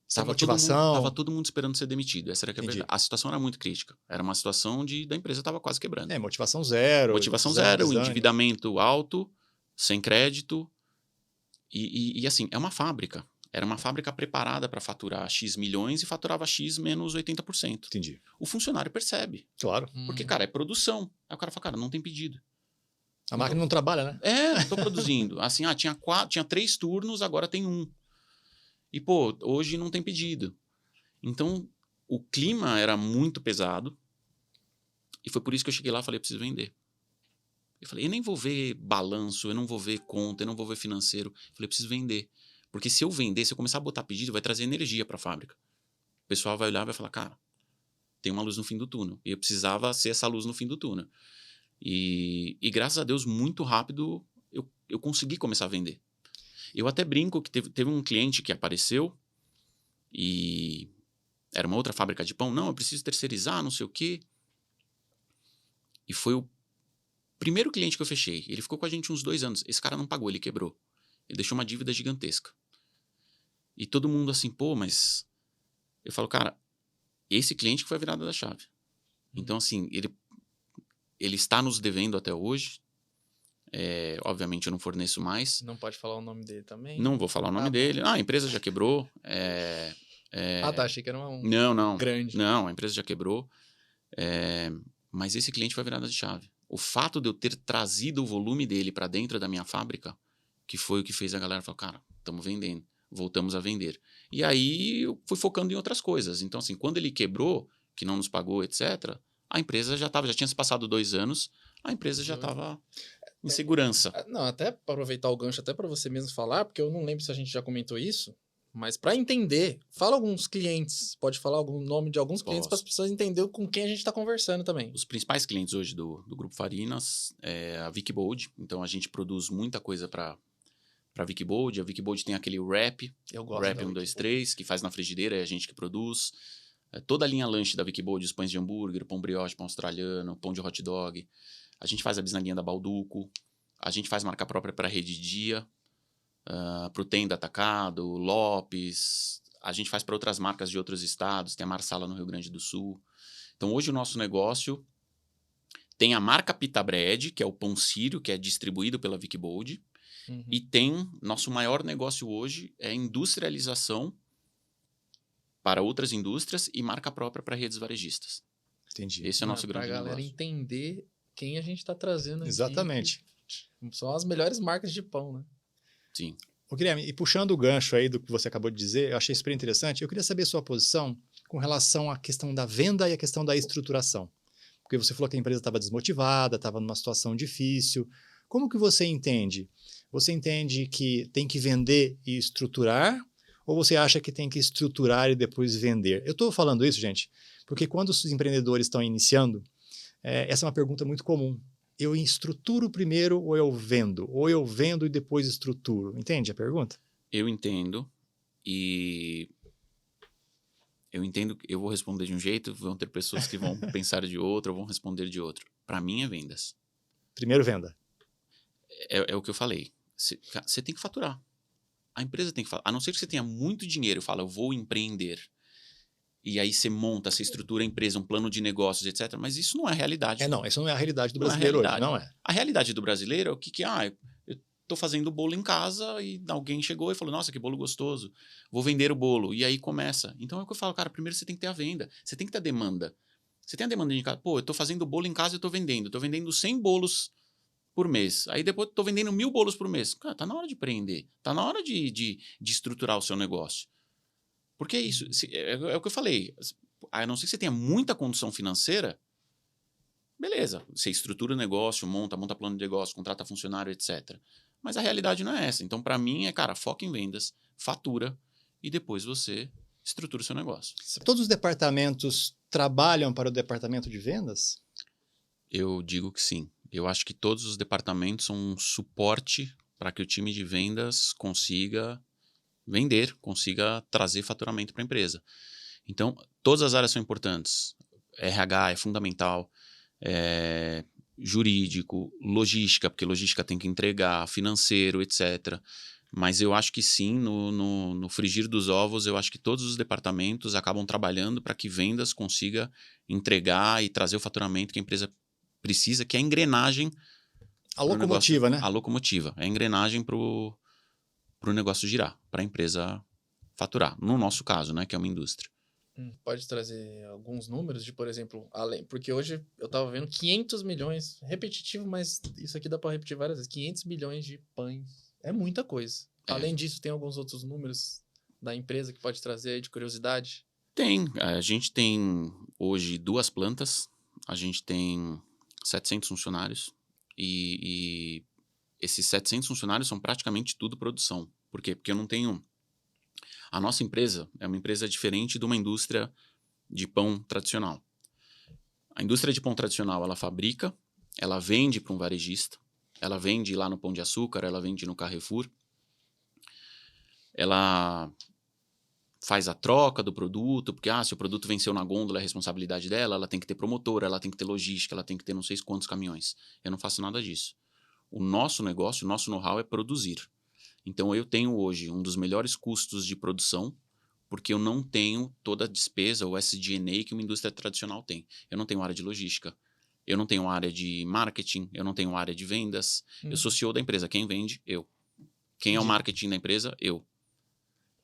S2: Sem motivação.
S1: Tava todo mundo esperando ser demitido. Essa era a verdade. A situação era muito crítica. Era uma situação da empresa tava quase quebrando.
S2: Motivação zero.
S1: Motivação zero, endividamento alto, sem crédito. E assim, é uma fábrica. Era uma fábrica preparada para faturar X milhões e faturava X menos 80%.
S2: Entendi.
S1: O funcionário percebe.
S2: Claro.
S1: Porque, cara, é produção. Aí o cara fala, cara, não tem pedido.
S2: A máquina não trabalha, né?
S1: Não tô produzindo. Assim, tinha 3 turnos, agora tem 1. E, pô, hoje não tem pedido. Então, o clima era muito pesado. E foi por isso que eu cheguei lá e falei, eu preciso vender. Eu falei, eu nem vou ver balanço, eu não vou ver conta, eu não vou ver financeiro. Eu falei, eu preciso vender. Porque se eu vender, se eu começar a botar pedido, vai trazer energia para a fábrica. O pessoal vai olhar e vai falar, cara, tem uma luz no fim do túnel. E eu precisava ser essa luz no fim do túnel. E graças a Deus, muito rápido, eu consegui começar a vender. Eu até brinco que teve um cliente que apareceu e era uma outra fábrica de pão. Não, eu preciso terceirizar, não sei o quê. E foi o primeiro cliente que eu fechei. Ele ficou com a gente uns 2 anos. Esse cara não pagou, ele quebrou. Ele deixou uma dívida gigantesca. E todo mundo assim, pô, mas... Eu falo, cara, esse cliente que foi a virada da chave. Então, assim, ele está nos devendo até hoje. Obviamente eu não forneço mais.
S3: Não pode falar o nome dele também?
S1: Não vou falar o nome dele. A empresa já quebrou.
S3: Tá, achei que era
S1: não,
S3: grande.
S1: Não, a empresa já quebrou. Mas esse cliente foi a virada de chave. O fato de eu ter trazido o volume dele para dentro da minha fábrica, que foi o que fez a galera falar, cara, estamos vendendo, voltamos a vender. E aí eu fui focando em outras coisas. Então, assim, quando ele quebrou, que não nos pagou, etc., a empresa já tinha se passado 2 anos, a empresa já estava em segurança.
S3: Não, até para aproveitar o gancho, até para você mesmo falar, porque eu não lembro se a gente já comentou isso, mas para entender, fala alguns clientes, pode falar algum nome de alguns clientes para as pessoas entenderem com quem a gente está conversando também.
S1: Os principais clientes hoje do Grupo Farinas é a Wikibold, então a gente produz muita coisa para a Wikibold. A Wikibold tem aquele wrap,
S3: Eu gosto
S1: wrap
S3: da
S1: 1, 2,
S3: Wikibold.
S1: 3, que faz na frigideira, é a gente que produz. Toda a linha lanche da Wikibold, os pães de hambúrguer, pão brioche, pão australiano, pão de hot dog. A gente faz a bisnaguinha da Balduco. A gente faz marca própria para a Rede Dia, para o Tenda Atacado, Lopes. A gente faz para outras marcas de outros estados, tem a Marsala no Rio Grande do Sul. Então, hoje o nosso negócio tem a marca Pita Bread, que é o pão sírio, que é distribuído pela Wikibold.
S3: Uhum.
S1: E tem, nosso maior negócio hoje é industrialização para outras indústrias e marca própria para redes varejistas.
S2: Entendi.
S1: Esse é o nosso
S3: Pra
S1: grande
S3: galera
S1: negócio.
S3: entender quem a gente tá trazendo aqui.
S2: Exatamente.
S3: São as melhores marcas de pão, né?
S1: Sim.
S2: Ô, Guilherme, e puxando o gancho aí do que você acabou de dizer, eu achei super interessante. Eu queria saber sua posição com relação à questão da venda e à questão da estruturação. Porque você falou que a empresa estava desmotivada, estava numa situação difícil. Como que você entende? Você entende que tem que vender e estruturar? Ou você acha que tem que estruturar e depois vender? Eu estou falando isso, gente, porque quando os empreendedores estão iniciando, essa é uma pergunta muito comum. Eu estruturo primeiro ou eu vendo? Ou eu vendo e depois estruturo? Entende a pergunta?
S1: Eu entendo e eu vou responder de um jeito, vão ter pessoas que vão pensar de outro ou vão responder de outro. Para mim é vendas.
S2: Primeiro venda.
S1: É o que eu falei. Você tem que faturar. A empresa tem que faturar. A não ser que você tenha muito dinheiro e fala, eu vou empreender. E aí você monta, você estrutura a empresa, um plano de negócios, etc. Mas isso não é a realidade.
S2: Não, isso não é a realidade do
S1: Não é a
S2: brasileiro hoje,
S1: realidade.
S2: não é.
S1: A realidade do brasileiro é o que eu tô fazendo bolo em casa e alguém chegou e falou, nossa, que bolo gostoso, vou vender o bolo. E aí começa. Então é o que eu falo, cara, primeiro você tem que ter a venda, você tem que ter a demanda. Você tem a demanda de casa, pô, eu tô fazendo bolo em casa e tô vendendo 100 bolos por mês. Aí depois eu tô vendendo 1000 bolos por mês. Cara, tá na hora de empreender, tá na hora de estruturar o seu negócio. Porque é isso, é o que eu falei, a não ser que você tenha muita condição financeira, beleza, você estrutura o negócio, monta plano de negócio, contrata funcionário, etc. Mas a realidade não é essa. Então, para mim, cara, foca em vendas, fatura e depois você estrutura o seu negócio.
S2: Todos os departamentos trabalham para o departamento de vendas?
S1: Eu digo que sim. Eu acho que todos os departamentos são um suporte para que o time de vendas consiga vender, consiga trazer faturamento para a empresa. Então, todas as áreas são importantes. RH é fundamental, jurídico, logística, porque logística tem que entregar, financeiro, etc. Mas eu acho que sim, no frigir dos ovos, eu acho que todos os departamentos acabam trabalhando para que vendas consiga entregar e trazer o faturamento que a empresa precisa, que é a engrenagem.
S2: A locomotiva,
S1: negócio,
S2: né?
S1: A locomotiva, é a engrenagem para o negócio girar, para a empresa faturar. No nosso caso, né, que é uma indústria.
S3: Pode trazer alguns números de, por exemplo, além, porque hoje eu tava vendo 500 milhões, repetitivo, mas isso aqui dá para repetir várias vezes, 500 milhões de pães. É muita coisa. Além disso, tem alguns outros números da empresa que pode trazer aí de curiosidade?
S1: Tem. A gente tem hoje 2 plantas, a gente tem 700 funcionários e esses 700 funcionários são praticamente tudo produção. Por quê? Porque eu não tenho... A nossa empresa é uma empresa diferente de uma indústria de pão tradicional. A indústria de pão tradicional, ela fabrica, ela vende para um varejista, ela vende lá no Pão de Açúcar, ela vende no Carrefour, ela faz a troca do produto, porque se o produto venceu na gôndola é responsabilidade dela, ela tem que ter promotora, ela tem que ter logística, ela tem que ter não sei quantos caminhões. Eu não faço nada disso. O nosso negócio, o nosso know-how é produzir. Então, eu tenho hoje um dos melhores custos de produção, porque eu não tenho toda a despesa, o SG&A, que uma indústria tradicional tem. Eu não tenho área de logística, eu não tenho área de marketing, eu não tenho área de vendas. Eu sou CEO da empresa. Quem vende? Eu. Quem é o marketing da empresa? Eu.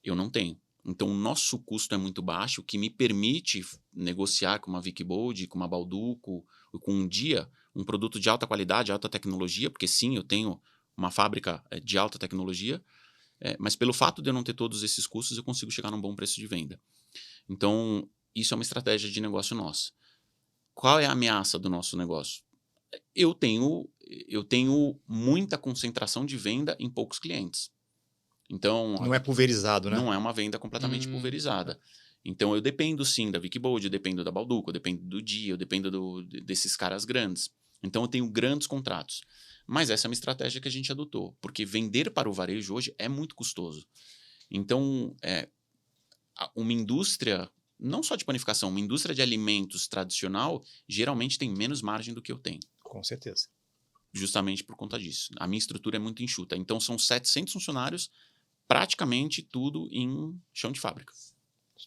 S1: Eu não tenho. Então, o nosso custo é muito baixo, o que me permite negociar com uma Wikibold, com uma Balduco, com um Dia, um produto de alta qualidade, alta tecnologia, porque sim, eu tenho uma fábrica de alta tecnologia, mas pelo fato de eu não ter todos esses custos, eu consigo chegar num bom preço de venda. Então, isso é uma estratégia de negócio nossa. qual é a ameaça do nosso negócio? Eu tenho muita concentração de venda em poucos clientes. Então,
S2: Não é pulverizado, né?
S1: não é uma venda completamente pulverizada. Então, eu dependo sim da Wikibold, eu dependo da Balduco, eu dependo do Dia, eu dependo desses caras grandes. Então, eu tenho grandes contratos. Mas essa é uma estratégia que a gente adotou, porque vender para o varejo hoje é muito custoso. Então, uma indústria, não só de panificação, uma indústria de alimentos tradicional, geralmente tem menos margem do que eu tenho.
S2: Com certeza.
S1: Justamente por conta disso. A minha estrutura é muito enxuta. Então, são 700 funcionários, praticamente tudo em chão de fábrica.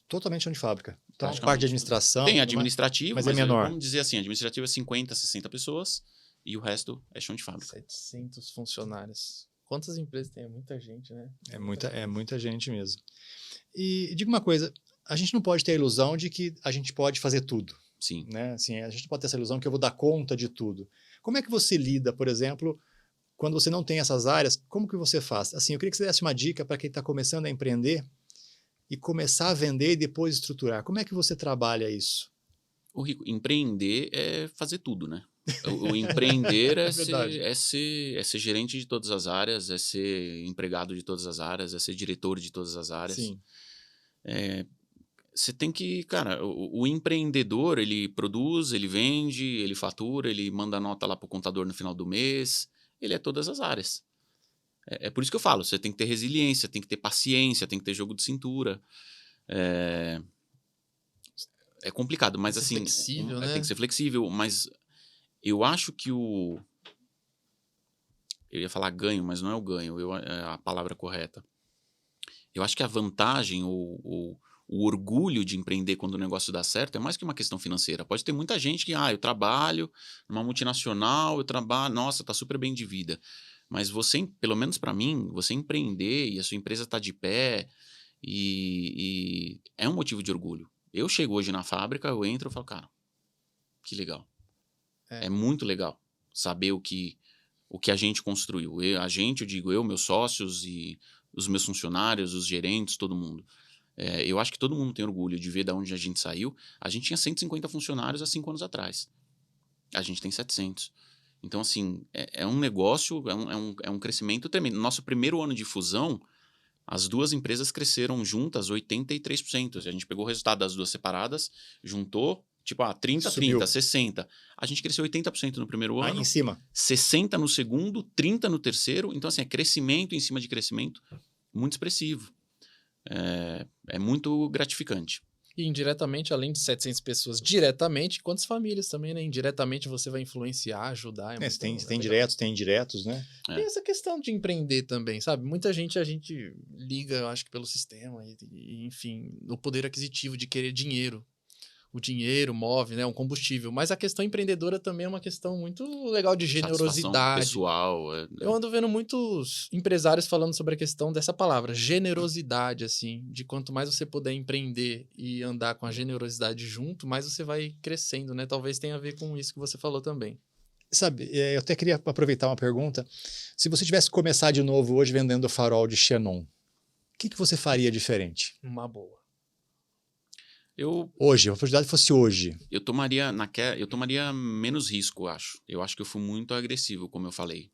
S2: Totalmente chão de fábrica. Então,
S1: Praticamente
S2: parte de
S1: tudo.
S2: administração...
S1: Tem
S2: tudo
S1: administrativo,
S2: mas é menor.
S1: Vamos dizer assim, administrativo é 50, 60 pessoas e o resto é chão de fábrica.
S3: 700 funcionários. Quantas empresas tem? É muita gente, né?
S2: É muita gente mesmo. E diga uma coisa, a gente não pode ter a ilusão de que a gente pode fazer tudo,
S1: Sim.
S2: né? Assim, a gente não pode ter essa ilusão que eu vou dar conta de tudo. Como é que você lida, por exemplo, quando você não tem essas áreas, como que você faz? Assim, eu queria que você desse uma dica para quem está começando a empreender e começar a vender e depois estruturar. Como é que você trabalha isso?
S1: O Rico, empreender é fazer tudo, né? O empreender
S2: verdade.
S1: é ser gerente de todas as áreas, é ser empregado de todas as áreas, é ser diretor de todas as áreas.
S2: Sim.
S1: Você tem que, cara, o empreendedor, ele produz, ele vende, ele fatura, ele manda nota lá pro contador no final do mês, ele é todas as áreas. É por isso que eu falo, você tem que ter resiliência, tem que ter paciência, tem que ter jogo de cintura. É complicado, mas
S3: Tem que ser
S1: assim...
S3: flexível, né?
S1: Tem que ser flexível, mas eu acho que eu ia falar ganho, mas não é o ganho, é a palavra correta. Eu acho que a vantagem ou o orgulho de empreender quando o negócio dá certo é mais que uma questão financeira. Pode ter muita gente que, eu trabalho numa multinacional, nossa, tá super bem de vida. Mas você, pelo menos para mim, você empreender e a sua empresa tá de pé e é um motivo de orgulho. Eu chego hoje na fábrica, eu entro e falo, cara, que legal. É muito legal saber o que a gente construiu. Eu digo eu, meus sócios e os meus funcionários, os gerentes, todo mundo. Eu acho que todo mundo tem orgulho de ver de onde a gente saiu. A gente tinha 150 funcionários há 5 anos atrás. A gente tem 700. Então, assim, é um negócio, é um crescimento tremendo. No nosso primeiro ano de fusão, as duas empresas cresceram juntas 83%. A gente pegou o resultado das duas separadas, juntou, tipo, 30,
S2: Subiu.
S1: 30, 60. A gente cresceu 80% no primeiro ano.
S2: Em cima.
S1: 60 no segundo, 30 no terceiro. Então, assim, é crescimento em cima de crescimento muito expressivo. É muito gratificante.
S3: E indiretamente, além de 700 pessoas, diretamente, quantas famílias também, né? Indiretamente você vai influenciar, ajudar.
S2: Você tem diretos, tem indiretos, né?
S3: Tem essa questão de empreender também, sabe? Muita gente, a gente liga, eu acho que pelo sistema, e enfim, no poder aquisitivo de querer dinheiro. O dinheiro move, né? Um combustível. Mas a questão empreendedora também é uma questão muito legal de generosidade.
S1: Pessoal.
S3: Eu ando vendo muitos empresários falando sobre a questão dessa palavra, generosidade, assim, de quanto mais você puder empreender e andar com a generosidade junto, mais você vai crescendo, né? Talvez tenha a ver com isso que você falou também.
S2: Sabe, eu até queria aproveitar uma pergunta. Se você tivesse que começar de novo hoje vendendo farol de Xenon, o que você faria diferente?
S3: Uma boa.
S2: Hoje, a oportunidade fosse hoje.
S1: Eu tomaria menos risco, eu acho. Eu acho que eu fui muito agressivo, como eu falei.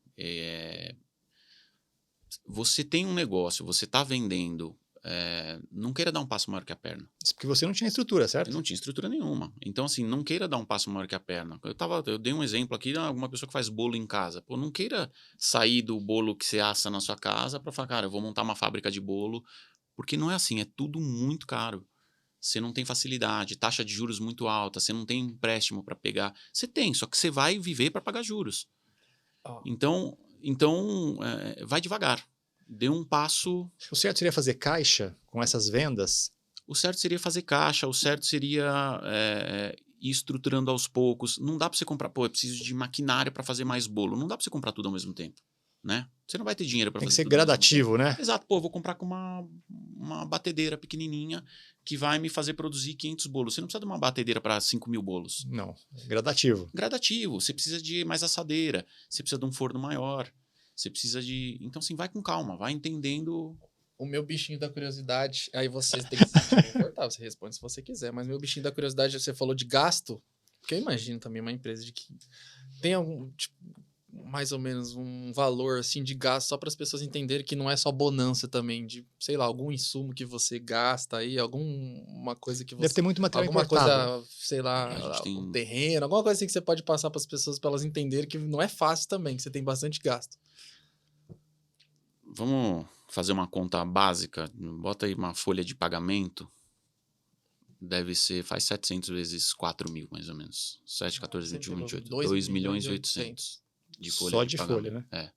S1: Você tem um negócio, você está vendendo, não queira dar um passo maior que a perna.
S2: Porque você não tinha estrutura, certo?
S1: Eu não tinha estrutura nenhuma. Então, assim, não queira dar um passo maior que a perna. Eu dei um exemplo aqui de alguma pessoa que faz bolo em casa. Pô, não queira sair do bolo que você assa na sua casa para falar, cara, eu vou montar uma fábrica de bolo. Porque não é assim, é tudo muito caro. Você não tem facilidade, taxa de juros muito alta, você não tem empréstimo para pegar. Você tem, só que você vai viver para pagar juros. Então vai devagar. Dê um passo.
S2: O certo seria fazer caixa com essas vendas?
S1: O certo seria fazer caixa, o certo seria ir estruturando aos poucos. Não dá para você comprar, eu preciso de maquinário para fazer mais bolo. Não dá para você comprar tudo ao mesmo tempo, né? Você não vai ter dinheiro para fazer tudo.
S2: Tem que ser gradativo, né?
S1: Exato. Vou comprar com uma batedeira pequenininha que vai me fazer produzir 500 bolos. Você não precisa de uma batedeira para 5.000 bolos.
S2: Não, gradativo.
S1: Gradativo. Você precisa de mais assadeira, você precisa de um forno maior, você precisa de... Então, assim, vai com calma, vai entendendo...
S3: O meu bichinho da curiosidade, aí você tem que se sentir confortável, você responde se você quiser, mas meu bichinho da curiosidade, você falou de gasto, Porque eu imagino também uma empresa de que tem algum, tipo, mais ou menos um valor assim de gasto só para as pessoas entenderem que não é só bonança também, de, sei lá, algum insumo que você gasta aí, alguma coisa que você...
S2: Deve ter muito material
S3: alguma
S2: importado.
S3: coisa, sei lá,
S1: A gente tem-
S3: um terreno, alguma coisa assim que você pode passar para as pessoas para elas entenderem que não é fácil também, que você tem bastante gasto.
S1: Vamos fazer uma conta básica. Bota aí uma folha de pagamento. Deve ser, faz 700 vezes 4 mil, mais ou menos. 7, 14, 21, 28. 2 milhões e 800 de folha
S2: Só
S1: de
S2: de
S1: pagamento.
S2: folha, né?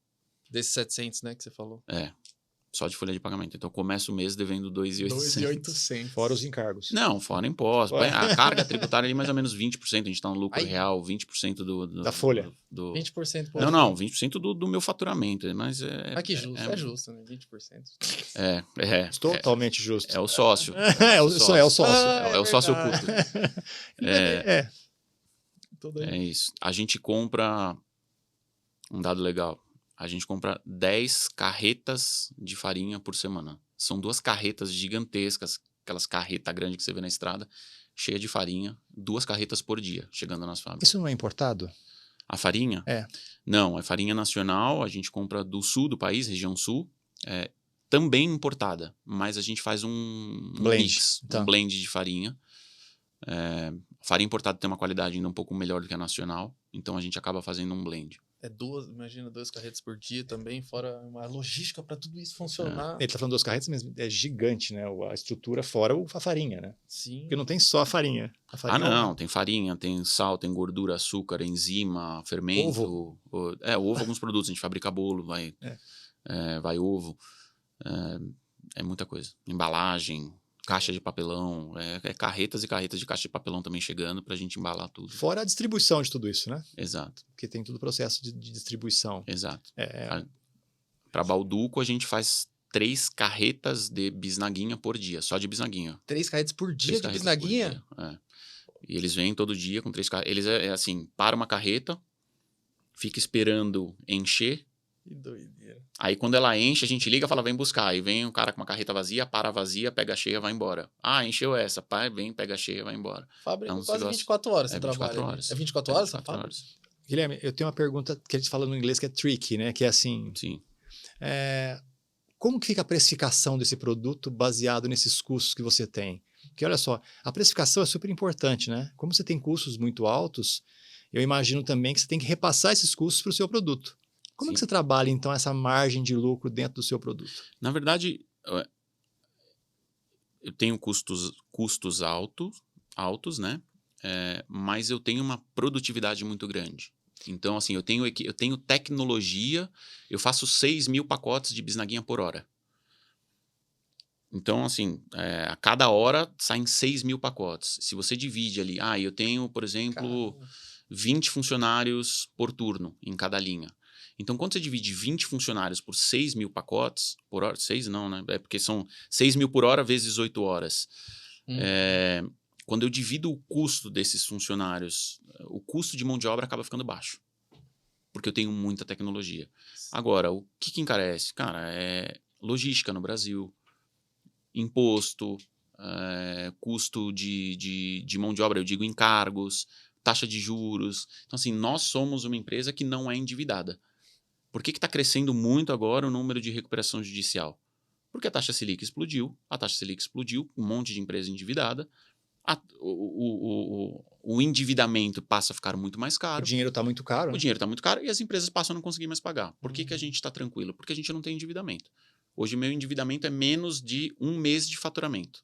S3: Desses 700, né, que você falou.
S1: Só de folha de pagamento. Então, começa o mês devendo 2.800.
S3: 2.800.
S2: Fora os encargos.
S1: Não, fora imposto.
S2: Fora.
S1: A carga tributária ali mais ou menos 20%. A gente está no lucro
S3: Aí.
S1: real, 20%
S2: Da folha.
S1: do
S3: 20% por
S1: Não, 20% do meu faturamento. Mas
S3: Ah, que justo. É justo, né? 20%.
S2: Totalmente justo.
S1: É o sócio.
S2: É o sócio.
S1: É o sócio
S2: verdade.
S1: oculto.
S3: Tudo aí.
S1: É isso. A gente compra... Um dado legal. A gente compra 10 carretas de farinha por semana. São 2 carretas gigantescas, aquelas carretas grandes que você vê na estrada, cheia de farinha, 2 carretas por dia, chegando nas fábricas.
S2: Isso não é importado?
S1: A farinha? Não, é farinha nacional, a gente compra do sul do país, região sul, também importada, mas a gente faz um
S2: Blend.
S1: mix,
S2: Tá.
S1: um blend de farinha. Farinha importada tem uma qualidade ainda um pouco melhor do que a nacional, então a gente acaba fazendo um blend.
S3: Imagina 2 carretas por dia também, fora uma logística para tudo isso funcionar.
S2: Ele tá falando 2 carretas, mas é gigante, né? A estrutura fora a farinha, né?
S3: Sim.
S2: Porque não tem só a farinha.
S1: Não, tem farinha, tem sal, tem gordura, açúcar, enzima, fermento. Ovo, alguns produtos, a gente fabrica bolo, vai ovo. É muita coisa. Embalagem, caixa de papelão, carretas e carretas de caixa de papelão também chegando pra gente embalar tudo.
S2: Fora a distribuição de tudo isso, né?
S1: Exato.
S2: Porque tem todo o processo de distribuição.
S1: Exato. Para Balduco, a gente faz 3 carretas de bisnaguinha por dia, só de bisnaguinha.
S3: 3 carretas por dia
S1: 3
S3: de
S1: carretas
S3: bisnaguinha?
S1: por dia, E eles vêm todo dia com 3 carretas. Eles assim, para uma carreta, fica esperando encher.
S3: Que doideira.
S1: Aí quando ela enche, a gente liga e fala, vem buscar. Aí vem o cara com uma carreta vazia, para a vazia, pega a cheia, vai embora. Ah, encheu essa. Pai, vem, pega a cheia, vai embora.
S3: Fábrica
S1: É um
S3: quase
S1: negócio-
S3: 24 horas você
S1: 24
S3: trabalha.
S1: horas.
S3: É 24 horas?
S1: 24
S3: essa
S1: horas.
S2: Guilherme, eu tenho uma pergunta que eles falam no inglês que é tricky, né? Que é assim,
S1: Sim.
S2: como que fica a precificação desse produto baseado nesses custos que você tem? Porque olha só, a precificação é super importante, né? Como você tem custos muito altos, eu imagino também que você tem que repassar esses custos para o seu produto. Como é que
S1: Sim.
S2: você trabalha, então, essa margem de lucro dentro do seu produto?
S1: Na verdade, eu tenho custos altos, né? Mas eu tenho uma produtividade muito grande. Então, assim, eu tenho tecnologia, eu faço 6 mil pacotes de bisnaguinha por hora. Então, assim, a cada hora saem 6 mil pacotes. Se você divide ali, eu tenho, por exemplo,
S3: Caramba.
S1: 20 funcionários por turno em cada linha. Então, quando você divide 20 funcionários por 6 mil pacotes, por hora, 6 não, né? É porque são 6 mil por hora vezes 8 horas. Quando eu divido o custo desses funcionários, o custo de mão de obra acaba ficando baixo. Porque eu tenho muita tecnologia. Agora, o que encarece? Cara, é logística no Brasil, imposto, custo de mão de obra, eu digo encargos, taxa de juros. Então, assim, nós somos uma empresa que não é endividada. Por que está crescendo muito agora o número de recuperação judicial? Porque a taxa Selic explodiu, um monte de empresa endividada, o endividamento passa a ficar muito mais
S2: O
S1: caro.
S2: dinheiro está muito caro,
S1: O
S2: né?
S1: dinheiro está muito caro e as empresas passam a não conseguir mais pagar. Por que a gente está tranquilo? Porque a gente não tem endividamento. Hoje o meu endividamento é menos de 1 mês de faturamento.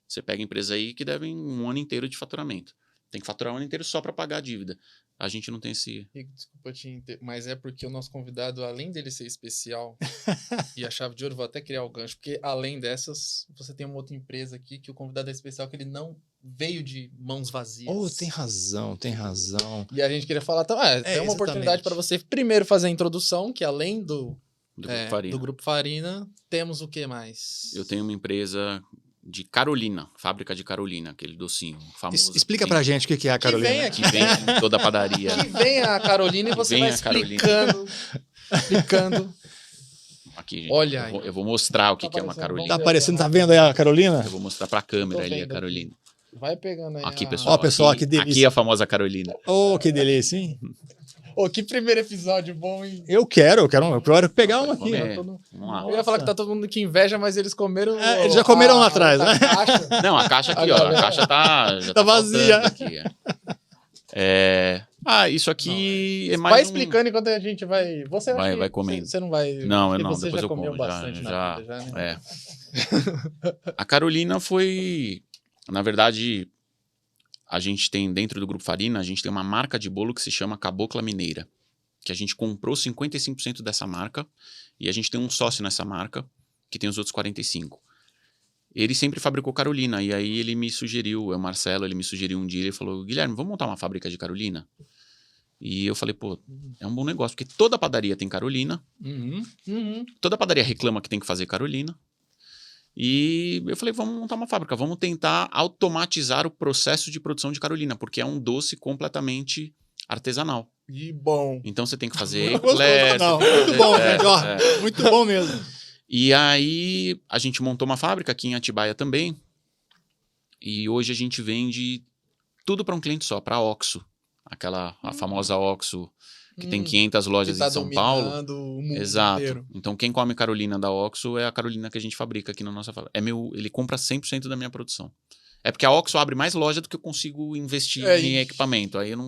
S1: Você pega empresa aí que devem 1 ano inteiro de faturamento. Tem que faturar 1 ano inteiro só para pagar a dívida. A gente não tem esse...
S3: Rico, desculpa mas é porque o nosso convidado, além dele ser especial e a chave de ouro, vou até criar o gancho, porque além dessas, você tem uma outra empresa aqui que o convidado é especial, que ele não veio de mãos vazias.
S2: Oh, tem razão.
S3: E a gente queria falar, tem uma
S2: exatamente.
S3: oportunidade para você primeiro fazer a introdução, que além do
S1: Grupo Farina.
S3: do Grupo Farina, temos o que mais?
S1: Eu tenho uma empresa de Carolina, fábrica de Carolina, aquele docinho famoso.
S2: Explica pra gente o que é a Carolina.
S3: vem aqui.
S1: Que vem em toda a padaria.
S3: Que vem a Carolina e você
S1: vem
S3: vai
S1: a Carolina.
S3: explicando.
S1: Aqui, gente.
S3: Olha aí.
S1: Eu vou mostrar o que é uma
S3: aparecendo,
S1: Carolina.
S2: Tá aparecendo, tá vendo aí a Carolina?
S1: Eu vou mostrar pra câmera
S3: Eu tô
S1: ali a
S3: vendo
S1: Carolina.
S3: Vai pegando aí.
S1: Aqui, pessoal.
S2: Ó, pessoal,
S1: aqui,
S2: que delícia.
S1: aqui é a famosa Carolina.
S2: Oh, que delícia, hein?
S3: Ô, que primeiro episódio bom, hein?
S2: Eu quero pegar uma aqui.
S1: Comer.
S3: Tá todo-
S1: Vamos lá.
S3: Eu ia falar que tá todo mundo que inveja, mas eles comeram.
S2: Eles já comeram lá atrás,
S3: a
S2: né?
S3: caixa.
S1: Não, a caixa aqui, ó. A caixa já
S2: Tá vazia.
S1: faltando aqui, isso aqui é mais
S3: Vai
S1: um-
S3: explicando enquanto a gente vai. Você acha
S1: Vai
S3: que
S1: comendo.
S3: Você não vai.
S1: Não, eu
S3: porque
S1: não.
S3: Você
S1: Depois
S3: já
S1: eu
S3: comeu
S1: como.
S3: bastante na vida, já, né?
S1: A Carolina foi... Na verdade, a gente tem dentro do Grupo Farina, a gente tem uma marca de bolo que se chama Cabocla Mineira. Que a gente comprou 55% dessa marca e a gente tem um sócio nessa marca que tem os outros 45%. Ele sempre fabricou Carolina e aí ele me sugeriu, o Marcelo, ele me sugeriu um dia, ele falou, Guilherme, vamos montar uma fábrica de Carolina? E eu falei, pô, é um bom negócio, porque toda padaria tem Carolina, toda padaria reclama que tem que fazer Carolina. E eu falei, vamos montar uma fábrica, vamos tentar automatizar o processo de produção de Carolina, porque é um doce completamente artesanal.
S3: E bom.
S1: Então você tem que fazer
S2: Gostoso,
S1: eclair,
S2: não.
S1: você tem que
S2: Muito
S1: fazer-
S2: bom, gente. Ó, muito bom mesmo.
S1: E aí a gente montou uma fábrica aqui em Atibaia também. E hoje a gente vende tudo para um cliente só, para a Oxxo. A famosa Oxxo, que tem 500 lojas
S3: Que tá
S1: em São Paulo.
S3: dominando o mundo
S1: Exato.
S3: inteiro.
S1: Então quem come Carolina da Oxxo é a Carolina que a gente fabrica aqui na nossa fábrica. Ele compra 100% da minha produção. É porque a Oxxo abre mais loja do que eu consigo investir em equipamento. Aí eu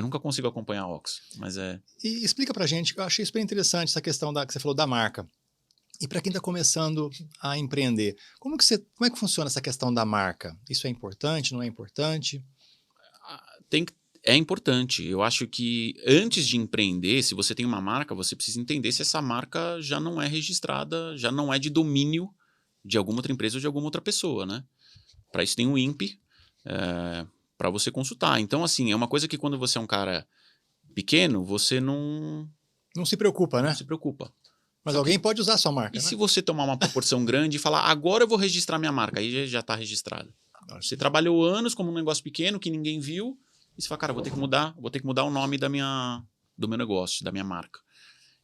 S1: nunca consigo acompanhar a Oxxo, mas é...
S2: E explica pra gente, que eu achei super interessante essa questão que você falou da marca. E para quem está começando a empreender, como é que funciona essa questão da marca? Isso é importante, não é importante?
S1: É importante. Eu acho que antes de empreender, se você tem uma marca, você precisa entender se essa marca já não é registrada, já não é de domínio de alguma outra empresa ou de alguma outra pessoa, né? Para isso tem o INPE, para você consultar. Então, assim, é uma coisa que quando você é um cara pequeno, você não
S2: Não se preocupa, né?
S1: se preocupa.
S2: Mas alguém pode usar a sua marca,
S1: E
S2: né?
S1: se você tomar uma proporção grande e falar, agora eu vou registrar minha marca, aí já está registrado. Você trabalhou anos como um negócio pequeno que ninguém viu, e você fala, cara, vou ter que mudar o nome do meu negócio, da minha marca.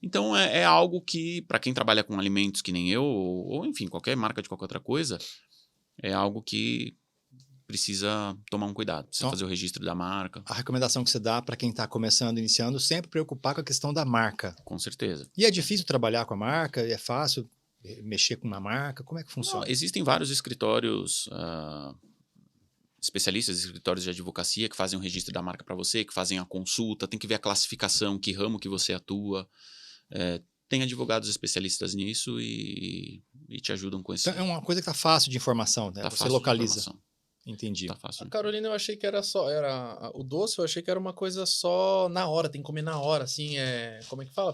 S1: Então é algo que, para quem trabalha com alimentos que nem eu, ou enfim, qualquer marca de qualquer outra coisa, é algo que precisa tomar um cuidado, precisa
S2: Então,
S1: fazer o registro da marca,
S2: A recomendação que você dá para quem está começando, iniciando, sempre preocupar com a questão da marca.
S1: com certeza.
S2: E é difícil trabalhar com a marca? É fácil mexer com uma marca? Como é que funciona?
S1: Não, existem vários escritórios, especialistas, escritórios de advocacia que fazem o registro da marca para você, que fazem a consulta, tem que ver a classificação, que ramo que você atua. Tem advogados especialistas nisso e te ajudam com isso.
S2: Então, é uma coisa que está fácil de informação, né?
S1: Tá
S2: Você
S1: fácil de
S2: localiza.
S1: informação,
S2: Entendi.
S1: tá fácil.
S3: A Carolina eu achei que era só. O doce eu achei que era uma coisa só na hora, tem que comer na hora, assim, como é que fala?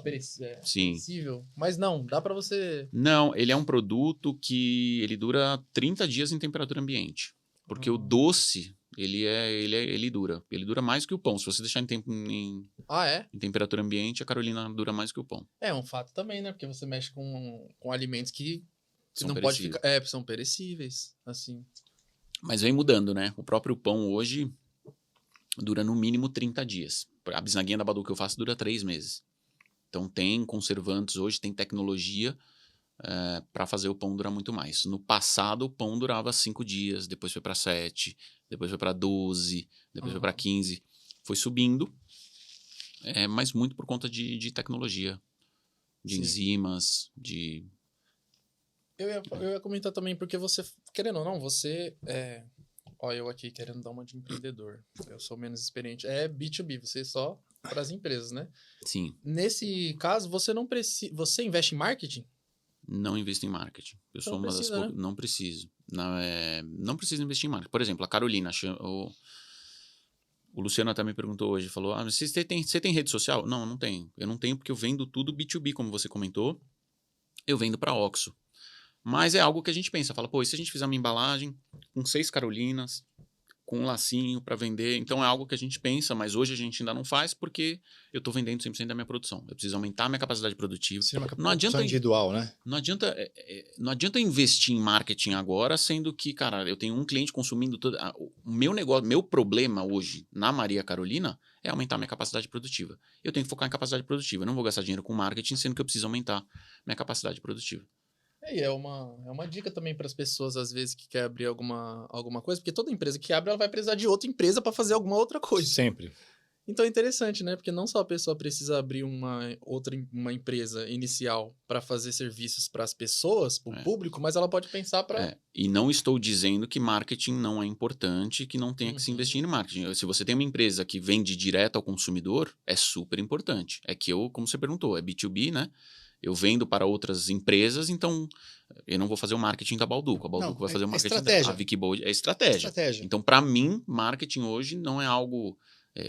S1: Sim.
S3: Perecível. Mas não, dá pra você.
S1: Não, ele é um produto que ele dura 30 dias em temperatura ambiente. Porque o doce, ele dura mais que o pão. Se você deixar em
S3: Ah, é?
S1: temperatura ambiente, a Carolina dura mais que o pão.
S3: É um fato também, né? Porque você mexe com alimentos que
S1: São
S3: não pode
S1: perecíveis.
S3: ficar. São perecíveis, assim.
S1: Mas vem mudando, né? O próprio pão hoje dura no mínimo 30 dias. A bisnaguinha da Badu que eu faço dura 3 meses. Então tem conservantes hoje, tem tecnologia para fazer o pão durar muito mais. No passado o pão durava 5 dias, depois foi para 7, depois foi para 12, depois foi para 15. Foi subindo, mas muito por conta de tecnologia, de
S3: Sim.
S1: enzimas, de...
S3: Eu ia comentar também, porque você, querendo ou não, você ó, eu aqui querendo dar uma de empreendedor. Eu sou menos experiente. É B2B, você só para as empresas, né?
S1: Sim,
S3: Nesse caso, você não precisa. Você investe em marketing?
S1: não invisto em marketing. Eu sou
S3: Não
S1: uma das
S3: precisa,
S1: poucas...
S3: né?
S1: Não preciso. Não preciso investir em marketing. Por exemplo, a Carolina... O Luciano até me perguntou hoje, falou, mas você tem rede social? Não, eu não tenho. Eu não tenho porque eu vendo tudo B2B, como você comentou. Eu vendo para Oxxo. Mas é algo que a gente pensa, fala, pô, e se a gente fizer uma embalagem com 6 Carolinas, com um lacinho para vender? Então é algo que a gente pensa, mas hoje a gente ainda não faz porque eu estou vendendo 100% da minha produção. Eu preciso aumentar a minha capacidade produtiva.
S2: Seria uma
S1: Não adianta
S2: individual, né?
S1: Não adianta investir em marketing agora, sendo que, cara, eu tenho um cliente consumindo todo. O meu negócio, meu problema hoje na Maria Carolina é aumentar minha capacidade produtiva. Eu tenho que focar em capacidade produtiva. Eu não vou gastar dinheiro com marketing, sendo que eu preciso aumentar minha capacidade produtiva.
S3: E é uma dica também para as pessoas, às vezes, que quer abrir alguma coisa, porque toda empresa que abre, ela vai precisar de outra empresa para fazer alguma outra coisa.
S2: Sempre.
S3: Então é interessante, né? Porque não só a pessoa precisa abrir uma empresa inicial para fazer serviços para as pessoas, para o público, mas ela pode pensar para...
S1: E não estou dizendo que marketing não é importante, que não tenha que se investir em marketing. Se você tem uma empresa que vende direto ao consumidor, é super importante. É que como você perguntou, é B2B, né? Eu vendo para outras empresas, então eu não vou fazer o marketing da Balduco. A Balduco vai fazer o marketing da Wikibold. É estratégia. Então, para mim, marketing hoje não é algo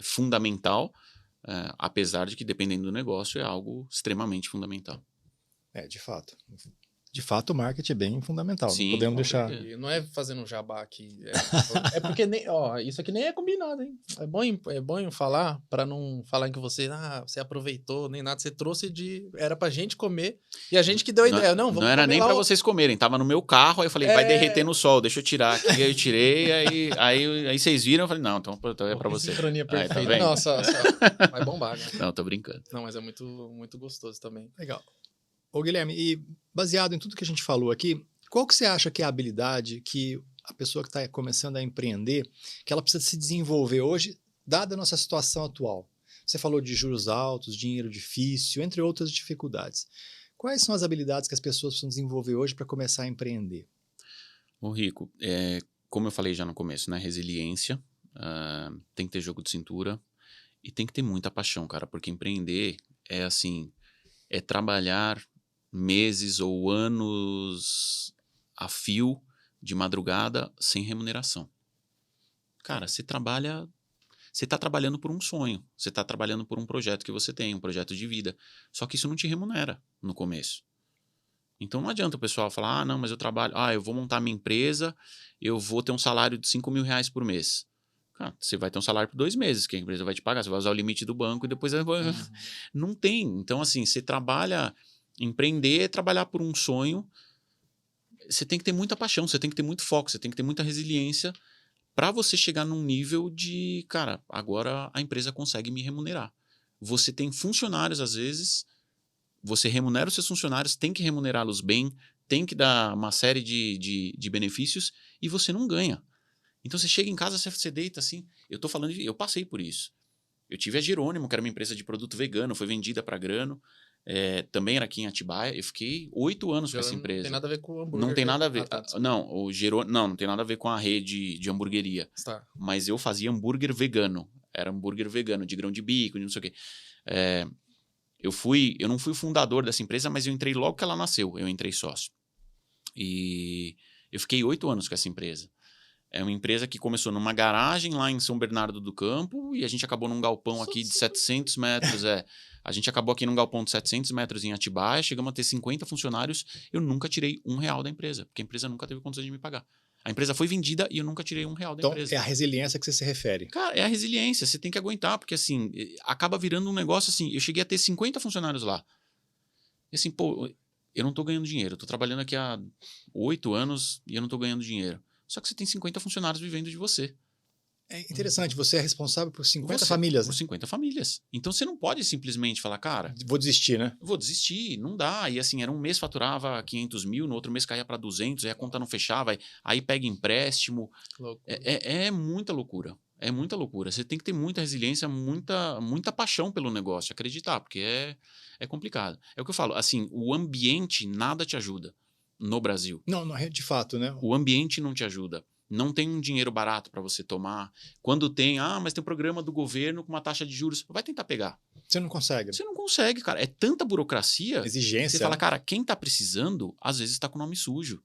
S1: fundamental, apesar de que, dependendo do negócio, é algo extremamente fundamental.
S2: De fato. De fato, o marketing é bem fundamental.
S1: Sim,
S2: não podemos deixar...
S3: Não é fazendo um jabá aqui. É porque isso aqui nem é combinado, hein? É bom falar para não falar que você aproveitou, nem nada. Você trouxe era pra gente comer e a gente que deu a ideia. Não
S1: era nem para vocês comerem. Tava no meu carro, aí eu falei, vai derreter no sol, deixa eu tirar aqui. Aí eu tirei, aí vocês viram, eu falei, não, então é para você.
S3: Sincronia perfeita.
S1: Tá
S3: Nossa, vai bombar, né?
S1: Não, tô brincando.
S3: Não, mas é muito, muito gostoso também.
S2: Legal. Ô, Guilherme, e baseado em tudo que a gente falou aqui, qual que você acha que é a habilidade que a pessoa que está começando a empreender, que ela precisa se desenvolver hoje, dada a nossa situação atual? Você falou de juros altos, dinheiro difícil, entre outras dificuldades. Quais são as habilidades que as pessoas precisam desenvolver hoje para começar a empreender?
S1: Ô, Rico, como eu falei já no começo, né? Resiliência, tem que ter jogo de cintura e tem que ter muita paixão, cara, porque empreender é trabalhar meses ou anos a fio de madrugada sem remuneração. Cara, você está trabalhando por um sonho, você está trabalhando por um projeto que você tem, um projeto de vida. Só que isso não te remunera no começo. Então não adianta o pessoal falar, não, mas eu trabalho, eu vou montar minha empresa, eu vou ter um salário de R$5.000 por mês. Cara, você vai ter um salário por 2 meses, que a empresa vai te pagar, você vai usar o limite do banco e depois... Não tem. Então, você trabalha... Empreender é trabalhar por um sonho. Você tem que ter muita paixão, você tem que ter muito foco, você tem que ter muita resiliência para você chegar num nível de, cara, agora a empresa consegue me remunerar. Você tem funcionários, às vezes, você remunera os seus funcionários, tem que remunerá-los bem, tem que dar uma série de benefícios e você não ganha. Então você chega em casa, você deita assim. Eu passei por isso. Eu tive a Jerônimo, que era uma empresa de produto vegano, foi vendida para Grano. Também era aqui em Atibaia. Eu fiquei 8 anos com essa empresa.
S3: Não tem nada a ver com o hambúrguer.
S1: Não tem nada a ver. Não tem nada a ver com a rede de hamburgueria.
S3: Tá.
S1: Mas eu fazia hambúrguer vegano. Era hambúrguer vegano, de grão de bico, de não sei o quê. Eu não fui o fundador dessa empresa, mas eu entrei logo que ela nasceu. Eu entrei sócio. E eu fiquei 8 anos com essa empresa. É uma empresa que começou numa garagem lá em São Bernardo do Campo e a gente acabou num galpão aqui de 700 metros. A gente acabou aqui num galpão de 700 metros em Atibaia, chegamos a ter 50 funcionários. Eu nunca tirei R$1 da empresa, porque a empresa nunca teve condições de me pagar. A empresa foi vendida e eu nunca tirei R$1 da empresa.
S2: Então, é a resiliência que você se refere.
S1: Cara, é a resiliência, você tem que aguentar, porque acaba virando um negócio assim. Eu cheguei a ter 50 funcionários lá. E eu não tô ganhando dinheiro. Eu tô trabalhando aqui há 8 anos e eu não tô ganhando dinheiro. Só que você tem 50 funcionários vivendo de você.
S2: É interessante, você é responsável por 50 famílias.
S1: Por 50 famílias. Então você não pode simplesmente falar, cara...
S2: Vou desistir, né?
S1: Vou desistir, não dá. E era um mês faturava 500 mil, no outro mês caía para 200, aí a conta não fechava, aí pega empréstimo. É muita loucura. É muita loucura. Você tem que ter muita resiliência, muita paixão pelo negócio, acreditar, porque é complicado. É o que eu falo, o ambiente nada te ajuda no Brasil.
S2: Não, de fato, né?
S1: O ambiente não te ajuda. Não tem um dinheiro barato para você tomar. Quando tem, mas tem um programa do governo com uma taxa de juros. Vai tentar pegar.
S2: Você não consegue.
S1: Você não consegue, cara. É tanta burocracia.
S2: Exigência.
S1: Você fala, cara, quem tá precisando, às vezes tá com nome sujo.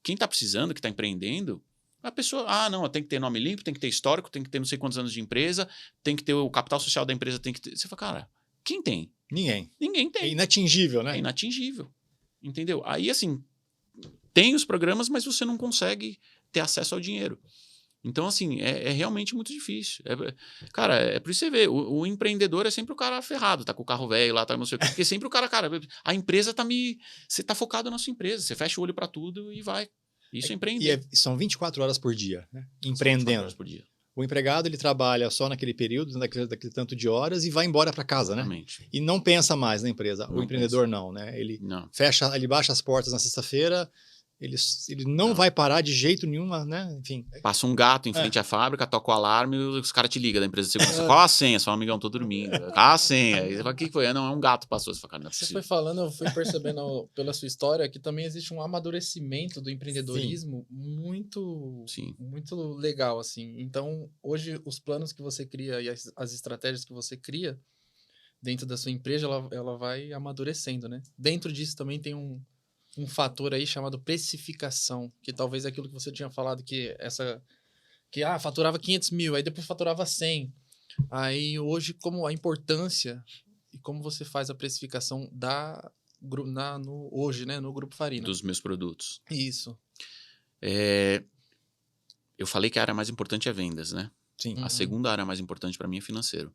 S1: Quem tá precisando, que tá empreendendo, a pessoa, não, tem que ter nome limpo, tem que ter histórico, tem que ter não sei quantos anos de empresa, tem que ter o capital social da empresa, tem que ter... Você fala, cara, quem tem?
S2: Ninguém.
S1: Ninguém tem.
S2: É inatingível, né?
S1: É inatingível. Entendeu? Aí, tem os programas, mas você não consegue ter acesso ao dinheiro. Então, é realmente muito difícil. Cara, é por isso que você vê, o empreendedor é sempre o cara ferrado, tá com o carro velho lá, tá não sei o quê, porque sempre o cara, a empresa você tá focado na sua empresa, você fecha o olho para tudo e vai. Isso é empreender.
S2: E são 24 horas por dia, né? Empreendendo.
S1: 24 horas por dia.
S2: O empregado, ele trabalha só naquele período, daquele tanto de horas e vai embora para casa, né?
S1: Exatamente.
S2: E não pensa mais na empresa. O
S1: Não
S2: empreendedor não, né? Ele
S1: Não.
S2: ele baixa as portas na sexta-feira, ele não vai parar de jeito nenhum, né? Enfim.
S1: Passa um gato em frente à fábrica, toca o alarme e os caras te ligam da empresa de segurança. Qual a senha? Seu amigão, tô dormindo. Qual a senha? Aí você fala, o que foi? Não, é um gato passou. Você fala, cara, não é
S3: Você
S1: possível.
S3: foi falando, eu fui percebendo pela sua história que também existe um amadurecimento do empreendedorismo
S1: Sim.
S3: muito legal, assim. Então, hoje, os planos que você cria e as estratégias que você cria dentro da sua empresa, ela vai amadurecendo, né? Dentro disso também tem um fator aí chamado precificação, que talvez é aquilo que você tinha falado, faturava 500 mil, aí depois faturava 100. Aí hoje, como a importância e como você faz a precificação hoje, né, no Grupo Farina.
S1: Dos meus produtos.
S3: Isso.
S1: Eu falei que a área mais importante é vendas, né?
S2: Sim.
S1: A segunda área mais importante para mim é financeiro.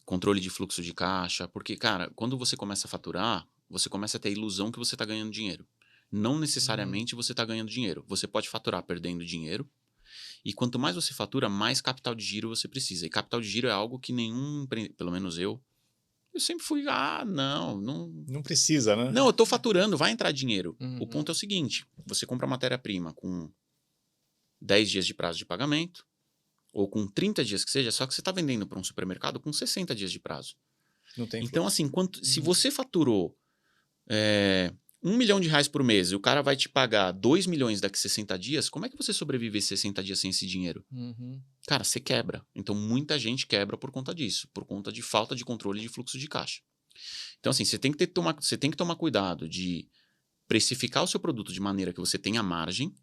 S1: Controle de fluxo de caixa, porque, cara, quando você começa a faturar, você começa a ter a ilusão que você está ganhando dinheiro. Não necessariamente você está ganhando dinheiro. Você pode faturar perdendo dinheiro. E quanto mais você fatura, mais capital de giro você precisa. E capital de giro é algo que pelo menos eu sempre fui,
S2: Não precisa, né?
S1: Não, eu tô faturando, vai entrar dinheiro.
S3: Uhum.
S1: O ponto é o seguinte, você compra matéria-prima com 10 dias de prazo de pagamento, ou com 30 dias que seja, só que você está vendendo para um supermercado com 60 dias de prazo.
S2: Não tem
S1: Então, assim, se você faturou 1 milhão de reais por mês e o cara vai te pagar 2 milhões daqui a 60 dias, como é que você sobrevive esses 60 dias sem esse dinheiro? Cara, você quebra. Então, muita gente quebra por conta disso, por conta de falta de controle de fluxo de caixa. Então, assim, você tem que tomar cuidado de precificar o seu produto de maneira que você tenha margem.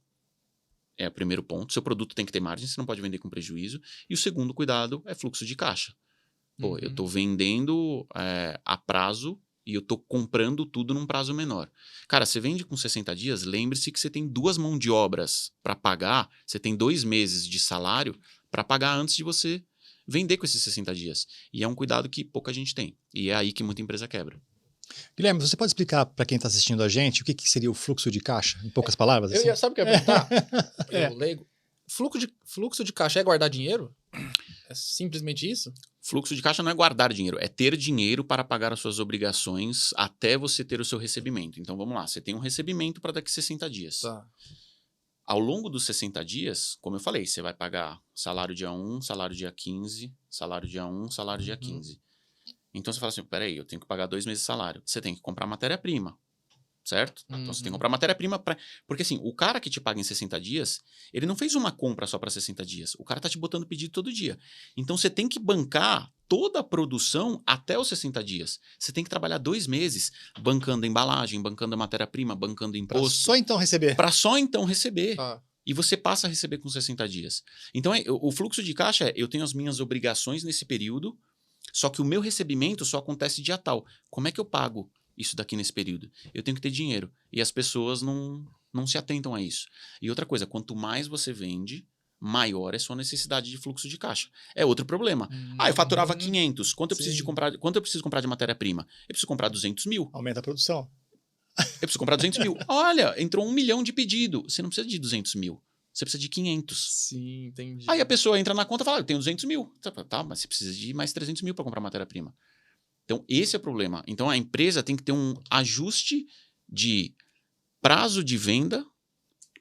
S1: É o primeiro ponto. Seu produto tem que ter margem, você não pode vender com prejuízo. E o segundo cuidado é fluxo de caixa. Pô, eu tô vendendo a prazo e eu tô comprando tudo num prazo menor. Cara, você vende com 60 dias, lembre-se que você tem 2 mãos de obras para pagar, você tem 2 meses de salário para pagar antes de você vender com esses 60 dias. E é um cuidado que pouca gente tem. E é aí que muita empresa quebra.
S2: Guilherme, você pode explicar para quem está assistindo a gente o que seria o fluxo de caixa, em poucas palavras? Assim?
S3: Sabe o que eu ia perguntar? Eu leigo. Fluxo de caixa é guardar dinheiro? É simplesmente isso?
S1: Fluxo de caixa não é guardar dinheiro, é ter dinheiro para pagar as suas obrigações até você ter o seu recebimento. Então, vamos lá, você tem um recebimento para daqui a 60 dias.
S3: Tá.
S1: Ao longo dos 60 dias, como eu falei, você vai pagar salário dia 1, salário dia 15, salário dia 1, salário dia 15. Então, você fala assim, peraí, eu tenho que pagar 2 meses de salário. Você tem que comprar matéria-prima, certo? Então, você tem que comprar matéria-prima Porque, assim, o cara que te paga em 60 dias, ele não fez uma compra só para 60 dias. O cara tá te botando pedido todo dia. Então, você tem que bancar toda a produção até os 60 dias. Você tem que trabalhar 2 meses bancando a embalagem, bancando a matéria-prima, bancando imposto.
S2: Só então receber.
S1: Para só então receber.
S3: Ah.
S1: E você passa a receber com 60 dias. Então, o fluxo de caixa eu tenho as minhas obrigações nesse período, só que o meu recebimento só acontece dia tal. Como é que eu pago isso daqui nesse período? Eu tenho que ter dinheiro. E as pessoas não se atentam a isso. E outra coisa, quanto mais você vende, maior é a sua necessidade de fluxo de caixa. É outro problema. Eu faturava 500. Quanto eu preciso comprar de matéria-prima? Eu preciso comprar 200 mil.
S2: Aumenta a produção.
S1: Eu preciso comprar 200 mil. Olha, entrou 1 milhão de pedido. Você não precisa de 200 mil. Você precisa de 500.
S3: Sim, entendi.
S1: Aí a pessoa entra na conta e fala, eu tenho 200 mil. Tá, mas você precisa de mais 300 mil para comprar matéria-prima. Então, esse é o problema. Então, a empresa tem que ter um ajuste de prazo de venda,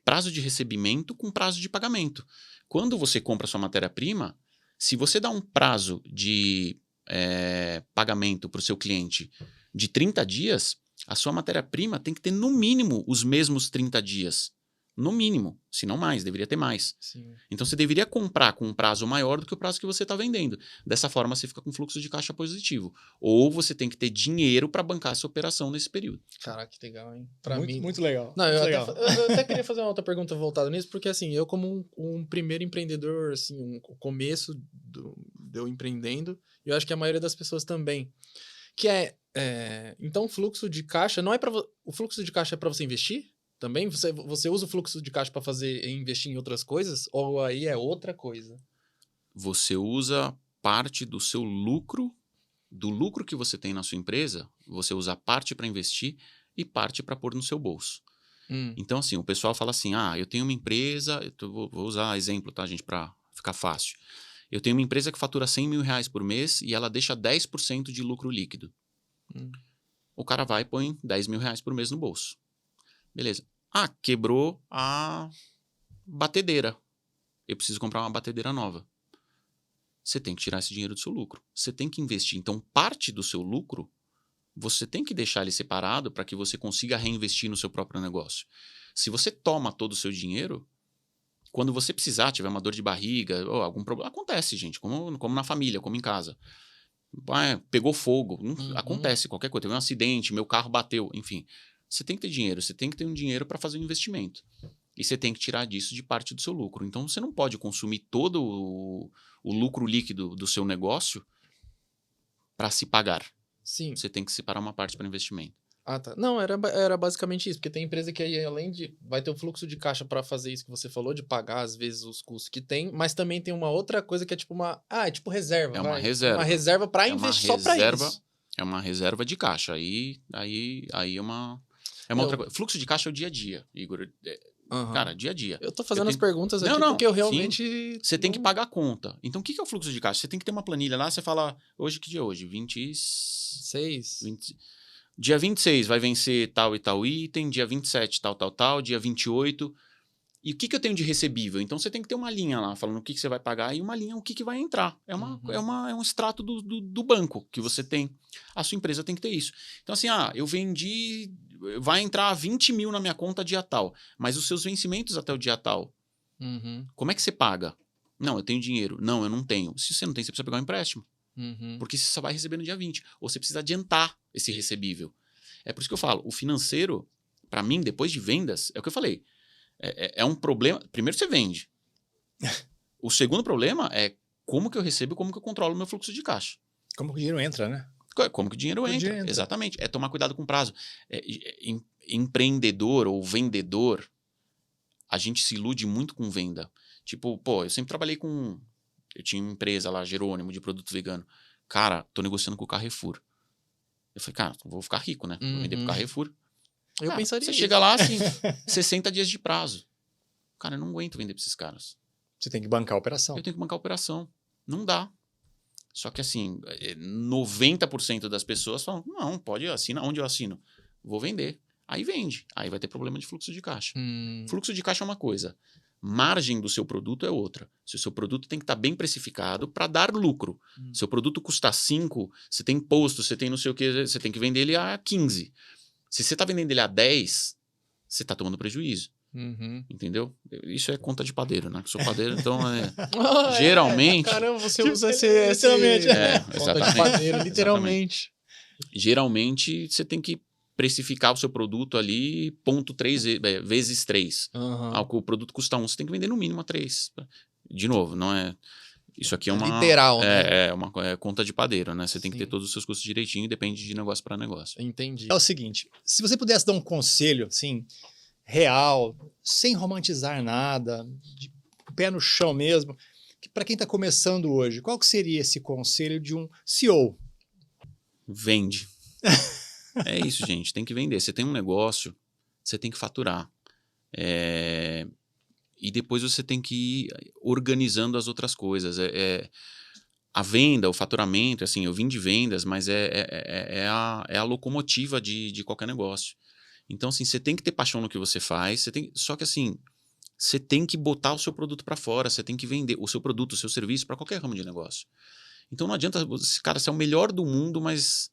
S1: prazo de recebimento com prazo de pagamento. Quando você compra sua matéria-prima, se você dá um prazo de pagamento para o seu cliente de 30 dias, a sua matéria-prima tem que ter no mínimo os mesmos 30 dias. No mínimo, se não mais, deveria ter mais.
S3: Sim.
S1: Então você deveria comprar com um prazo maior do que o prazo que você está vendendo. Dessa forma você fica com fluxo de caixa positivo. Ou você tem que ter dinheiro para bancar essa operação nesse período.
S3: Caraca, que legal, hein?
S2: Muito legal.
S3: Não,
S2: muito
S3: eu até queria fazer uma outra pergunta voltada nisso, porque assim, eu como um primeiro empreendedor, assim, o começo de eu empreendendo, eu acho que a maioria das pessoas também, que então o fluxo de caixa não é o fluxo de caixa é para você investir? Também? Você usa o fluxo de caixa para investir em outras coisas? Ou aí é outra coisa?
S1: Você usa parte do seu lucro, do lucro que você tem na sua empresa, você usa parte para investir e parte para pôr no seu bolso. Então, assim, o pessoal fala assim, eu tenho uma empresa, vou usar exemplo, tá, gente, para ficar fácil. Eu tenho uma empresa que fatura R$100 mil por mês e ela deixa 10% de lucro líquido. O cara vai e põe R$10 mil por mês no bolso. Beleza. Quebrou a batedeira. Eu preciso comprar uma batedeira nova. Você tem que tirar esse dinheiro do seu lucro. Você tem que investir. Então, parte do seu lucro, você tem que deixar ele separado para que você consiga reinvestir no seu próprio negócio. Se você toma todo o seu dinheiro, quando você precisar, tiver uma dor de barriga, ou algum problema, acontece, gente, como na família, como em casa. Pegou fogo, acontece qualquer coisa, teve um acidente, meu carro bateu, enfim. Você tem que ter dinheiro, você tem que ter um dinheiro para fazer um investimento. E você tem que tirar disso de parte do seu lucro. Então, você não pode consumir todo o lucro líquido do seu negócio para se pagar.
S3: Sim.
S1: Você tem que separar uma parte para investimento.
S3: Tá. Não, era basicamente isso, porque tem empresa que aí, além de... vai ter o fluxo de caixa para fazer isso que você falou, de pagar, às vezes, os custos que tem, mas também tem uma outra coisa que é tipo é tipo reserva.
S1: É uma reserva.
S3: Uma reserva para investir só para isso.
S1: É uma reserva de caixa. Aí é uma outra coisa. Fluxo de caixa é o dia a dia, Igor. Cara, dia a dia.
S3: Eu tô fazendo as perguntas aqui porque eu realmente...
S1: Você tem que pagar a conta. Então, o que é o fluxo de caixa? Você tem que ter uma planilha lá, você fala, hoje, que dia é hoje?
S3: 26.
S1: Dia 26 vai vencer tal e tal item, dia 27 tal, dia 28. E o que eu tenho de recebível? Então, você tem que ter uma linha lá, falando o que você vai pagar e uma linha o que vai entrar. É um extrato do banco que você tem. A sua empresa tem que ter isso. Então, assim, eu vendi... Vai entrar 20 mil na minha conta dia tal, mas os seus vencimentos até o dia tal, como é que você paga? Não, eu tenho dinheiro. Não, eu não tenho. Se você não tem, você precisa pegar um empréstimo. Porque você só vai receber no dia 20. Ou você precisa adiantar esse recebível. É por isso que eu falo, o financeiro, para mim, depois de vendas, é o que eu falei, é um problema. Primeiro você vende. O segundo problema é como que eu recebo e como que eu controlo o meu fluxo de caixa.
S2: Como que o dinheiro entra, né?
S1: Como que o dinheiro entra. Exatamente. É tomar cuidado com o prazo. Empreendedor ou vendedor, a gente se ilude muito com venda. Tipo, eu sempre trabalhei com... Eu tinha uma empresa lá, Jerônimo, de produto vegano. Cara, tô negociando com o Carrefour. Eu falei, cara, vou ficar rico, né? Vou vender pro Carrefour.
S3: Eu pensaria
S1: Você chega lá, assim, 60 dias de prazo. Cara, eu não aguento vender pra esses caras.
S2: Você tem que bancar a operação.
S1: Eu tenho que bancar a operação. Não dá. Só que, assim, 90% das pessoas falam, não, pode assinar. Onde eu assino? Vou vender. Aí vende. Aí vai ter problema de fluxo de caixa. Fluxo de caixa é uma coisa. Margem do seu produto é outra. Se o seu produto tem que estar bem precificado para dar lucro. Seu produto custa 5, você tem imposto, você tem não sei o que, você tem que vender ele a 15. Se você está vendendo ele a 10, você está tomando prejuízo. Entendeu? Isso é conta de padeiro, né? Eu sou padeiro, então geralmente...
S3: Caramba, você usa esse
S2: literalmente.
S3: Conta de padeiro, literalmente.
S1: Geralmente, você tem que precificar o seu produto ali 0,3 vezes 3. O produto custa 1, você tem que vender no mínimo a 3. De novo, não é... Isso aqui é uma...
S3: Literal, né?
S1: É uma conta de padeiro, né? Você tem que ter todos os seus custos direitinho e depende de negócio para negócio.
S3: Entendi.
S2: É o seguinte, se você pudesse dar um conselho, assim, real, sem romantizar nada, de pé no chão mesmo, para quem está começando hoje, qual que seria esse conselho de um CEO?
S1: Vende. É isso, gente. Tem que vender. Você tem um negócio, você tem que faturar. E depois você tem que ir organizando as outras coisas. A venda, o faturamento, assim, eu vim de vendas, mas é a locomotiva de qualquer negócio. Então, assim, você tem que ter paixão no que você faz. Só que, assim, você tem que botar o seu produto para fora. Você tem que vender o seu produto, o seu serviço para qualquer ramo de negócio. Então, não adianta, cara, você é o melhor do mundo, mas...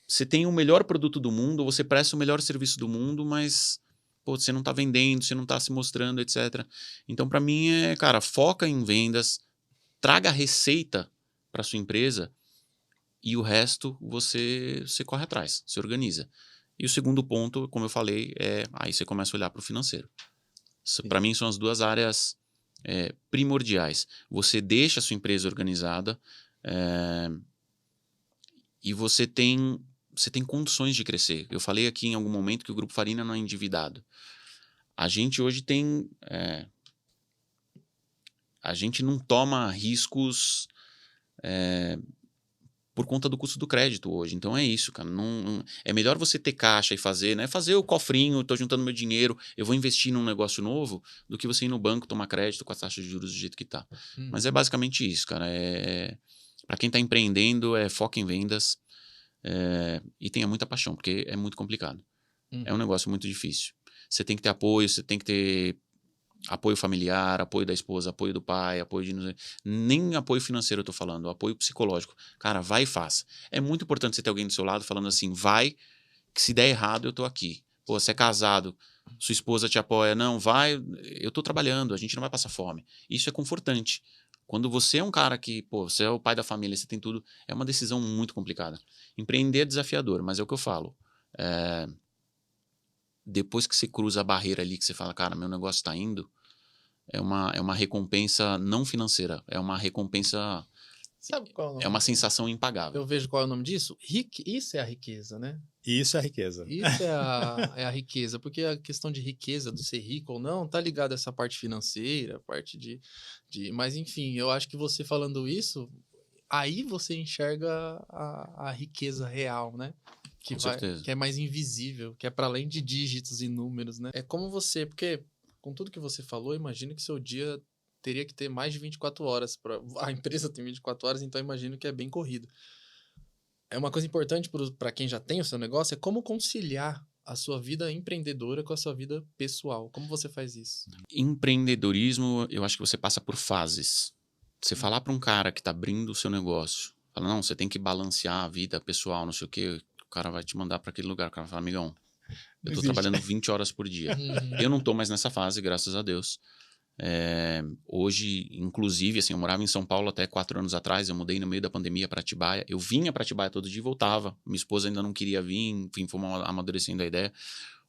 S1: Você tem o melhor produto do mundo, você presta o melhor serviço do mundo, mas você não está vendendo, você não está se mostrando, etc. Então, para mim, cara, foca em vendas, traga receita para sua empresa e o resto você corre atrás, se organiza. E o segundo ponto, como eu falei, aí você começa a olhar para o financeiro. Para mim, são as duas áreas primordiais. Você deixa a sua empresa organizada e você tem condições de crescer. Eu falei aqui em algum momento que o Grupo Farina não é endividado. A gente hoje tem... a gente não toma riscos por conta do custo do crédito hoje. Então é isso, cara. É melhor você ter caixa e fazer, né? Fazer o cofrinho, tô juntando meu dinheiro, eu vou investir num negócio novo, do que você ir no banco tomar crédito com a taxa de juros do jeito que tá. Mas é basicamente isso, cara. Para quem tá empreendendo, foca em vendas e tenha muita paixão, porque é muito complicado. É um negócio muito difícil. Você tem que ter apoio, você tem que ter apoio familiar, apoio da esposa, apoio do pai, apoio de... Nem apoio financeiro eu tô falando, apoio psicológico. Cara, vai e faça. É muito importante você ter alguém do seu lado falando assim, vai, que se der errado eu tô aqui. Pô, você é casado, sua esposa te apoia, não, vai, eu tô trabalhando, a gente não vai passar fome. Isso é confortante. Quando você é um cara que, pô, você é o pai da família, você tem tudo, é uma decisão muito complicada. Empreender é desafiador, mas é o que eu falo. Depois que você cruza a barreira ali, que você fala, cara, meu negócio está indo, é uma recompensa não financeira, é uma recompensa,
S3: Sabe qual é o nome?
S1: é uma sensação impagável.
S3: Eu vejo qual é o nome disso? Isso é a riqueza, né?
S2: Isso é a riqueza.
S3: Isso é a riqueza, porque a questão de riqueza, de ser rico ou não, tá ligado a essa parte financeira, parte de... Mas, enfim, eu acho que você falando isso, aí você enxerga a riqueza real, né?
S1: Com certeza.
S3: Que é mais invisível, que é para além de dígitos e números, né? É como você... Porque, com tudo que você falou, imagino que seu dia teria que ter mais de 24 horas. A empresa tem 24 horas, então imagino que é bem corrido. É uma coisa importante para quem já tem o seu negócio, é como conciliar a sua vida empreendedora com a sua vida pessoal. Como você faz isso?
S1: Empreendedorismo, eu acho que você passa por fases. Você falar para um cara que está abrindo o seu negócio, fala, não, você tem que balancear a vida pessoal, não sei o quê, o cara vai te mandar para aquele lugar, o cara vai falar, amigão, eu tô trabalhando 20 horas por dia. Eu não tô mais nessa fase, graças a Deus. Hoje, inclusive, assim, eu morava em São Paulo até 4 anos atrás, eu mudei no meio da pandemia para Atibaia, eu vinha para Atibaia todo dia e voltava, minha esposa ainda não queria vir, enfim, fomos amadurecendo a ideia.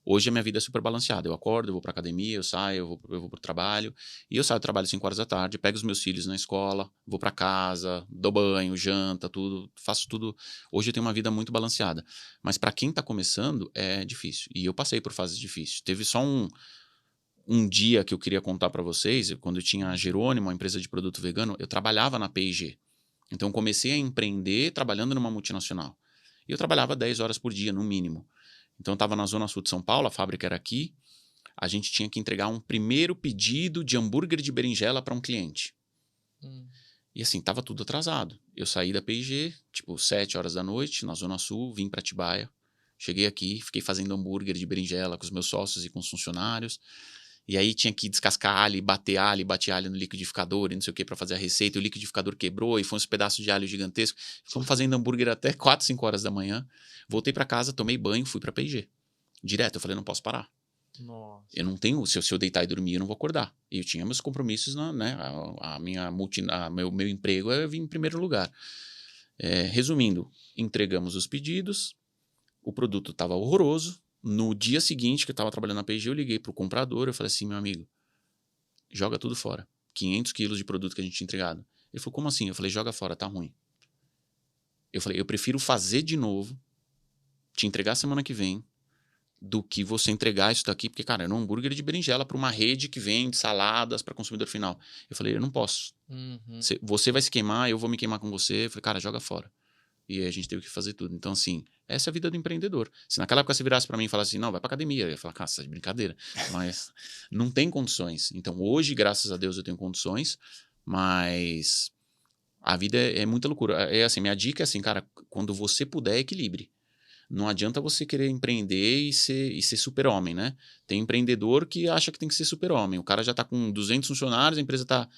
S1: Hoje a minha vida é super balanceada, eu acordo, eu vou pra academia, eu saio, eu vou pro trabalho, e eu saio do trabalho 5 horas da tarde, pego os meus filhos na escola, vou pra casa, dou banho, janta, tudo, faço tudo. Hoje eu tenho uma vida muito balanceada, mas para quem tá começando é difícil, e eu passei por fases difíceis. Teve só um dia que eu queria contar para vocês, quando eu tinha a Jerônimo, uma empresa de produto vegano, eu trabalhava na P&G. Então comecei a empreender trabalhando numa multinacional. E eu trabalhava 10 horas por dia, no mínimo. Então eu estava na Zona Sul de São Paulo, a fábrica era aqui, a gente tinha que entregar um primeiro pedido de hambúrguer de berinjela para um cliente. E assim, tava tudo atrasado. Eu saí da P&G, tipo 7 horas da noite, na Zona Sul, vim para Atibaia. Cheguei aqui, fiquei fazendo hambúrguer de berinjela com os meus sócios e com os funcionários. E aí tinha que descascar alho, bater alho no liquidificador e não sei o que para fazer a receita. O liquidificador quebrou e foi uns pedaços de alho gigantescos. Fomos fazendo hambúrguer até 4, 5 horas da manhã. Voltei para casa, tomei banho, fui para P&G. Direto, eu falei, não posso parar.
S3: Nossa.
S1: Eu não tenho, se eu deitar e dormir, eu não vou acordar. E eu tinha meus compromissos, né? Meu emprego é vir em primeiro lugar. Resumindo, entregamos os pedidos, o produto estava horroroso. No dia seguinte que eu estava trabalhando na P&G, eu liguei pro comprador, eu falei assim, meu amigo, joga tudo fora. 500 quilos de produto que a gente tinha entregado. Ele falou, como assim? Eu falei, joga fora, tá ruim. Eu falei, eu prefiro fazer de novo, te entregar semana que vem, do que você entregar isso daqui, porque, cara, é um hambúrguer de berinjela para uma rede que vende saladas para consumidor final. Eu falei, eu não posso. Você vai se queimar, eu vou me queimar com você. Eu falei, cara, joga fora. E aí a gente teve que fazer tudo. Então, assim, essa é a vida do empreendedor. Se naquela época você virasse para mim e falasse assim, não, vai pra academia. Eu ia falar, cara, você tá de brincadeira. Mas não tem condições. Então, hoje, graças a Deus, eu tenho condições, mas a vida é muita loucura. É assim, minha dica é assim, cara, quando você puder, equilibre. Não adianta você querer empreender e ser super-homem, né? Tem empreendedor que acha que tem que ser super-homem. O cara já tá com 200 funcionários, a empresa tá...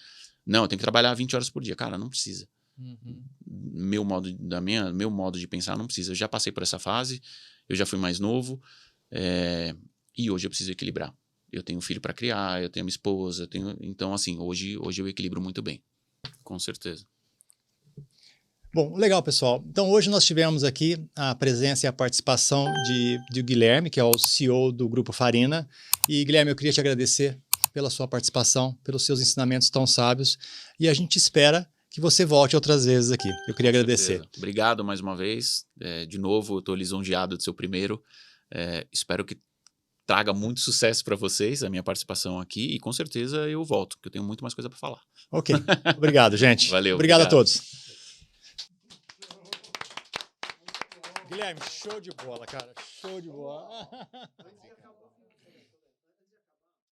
S1: Não, eu tenho que trabalhar 20 horas por dia. Cara, não precisa. Meu modo de pensar não precisa. Eu já passei por essa fase, eu já fui mais novo, e hoje eu preciso equilibrar. Eu tenho um filho para criar, eu tenho minha esposa, então assim, hoje eu equilibro muito bem, com certeza.
S2: Bom, legal, pessoal. Então, hoje nós tivemos aqui a presença e a participação de Guilherme, que é o CEO do Grupo Farina. E, Guilherme, eu queria te agradecer pela sua participação, pelos seus ensinamentos tão sábios, e a gente espera que você volte outras vezes aqui. Eu queria agradecer.
S1: Obrigado mais uma vez. De novo, eu estou lisonjeado de ser o primeiro. Espero que traga muito sucesso para vocês, a minha participação aqui, e com certeza eu volto, porque eu tenho muito mais coisa para falar.
S2: Ok. Obrigado, gente.
S1: Valeu.
S2: Obrigado a todos. Guilherme, show de bola, cara. Show de bola.
S4: Antes de acabar.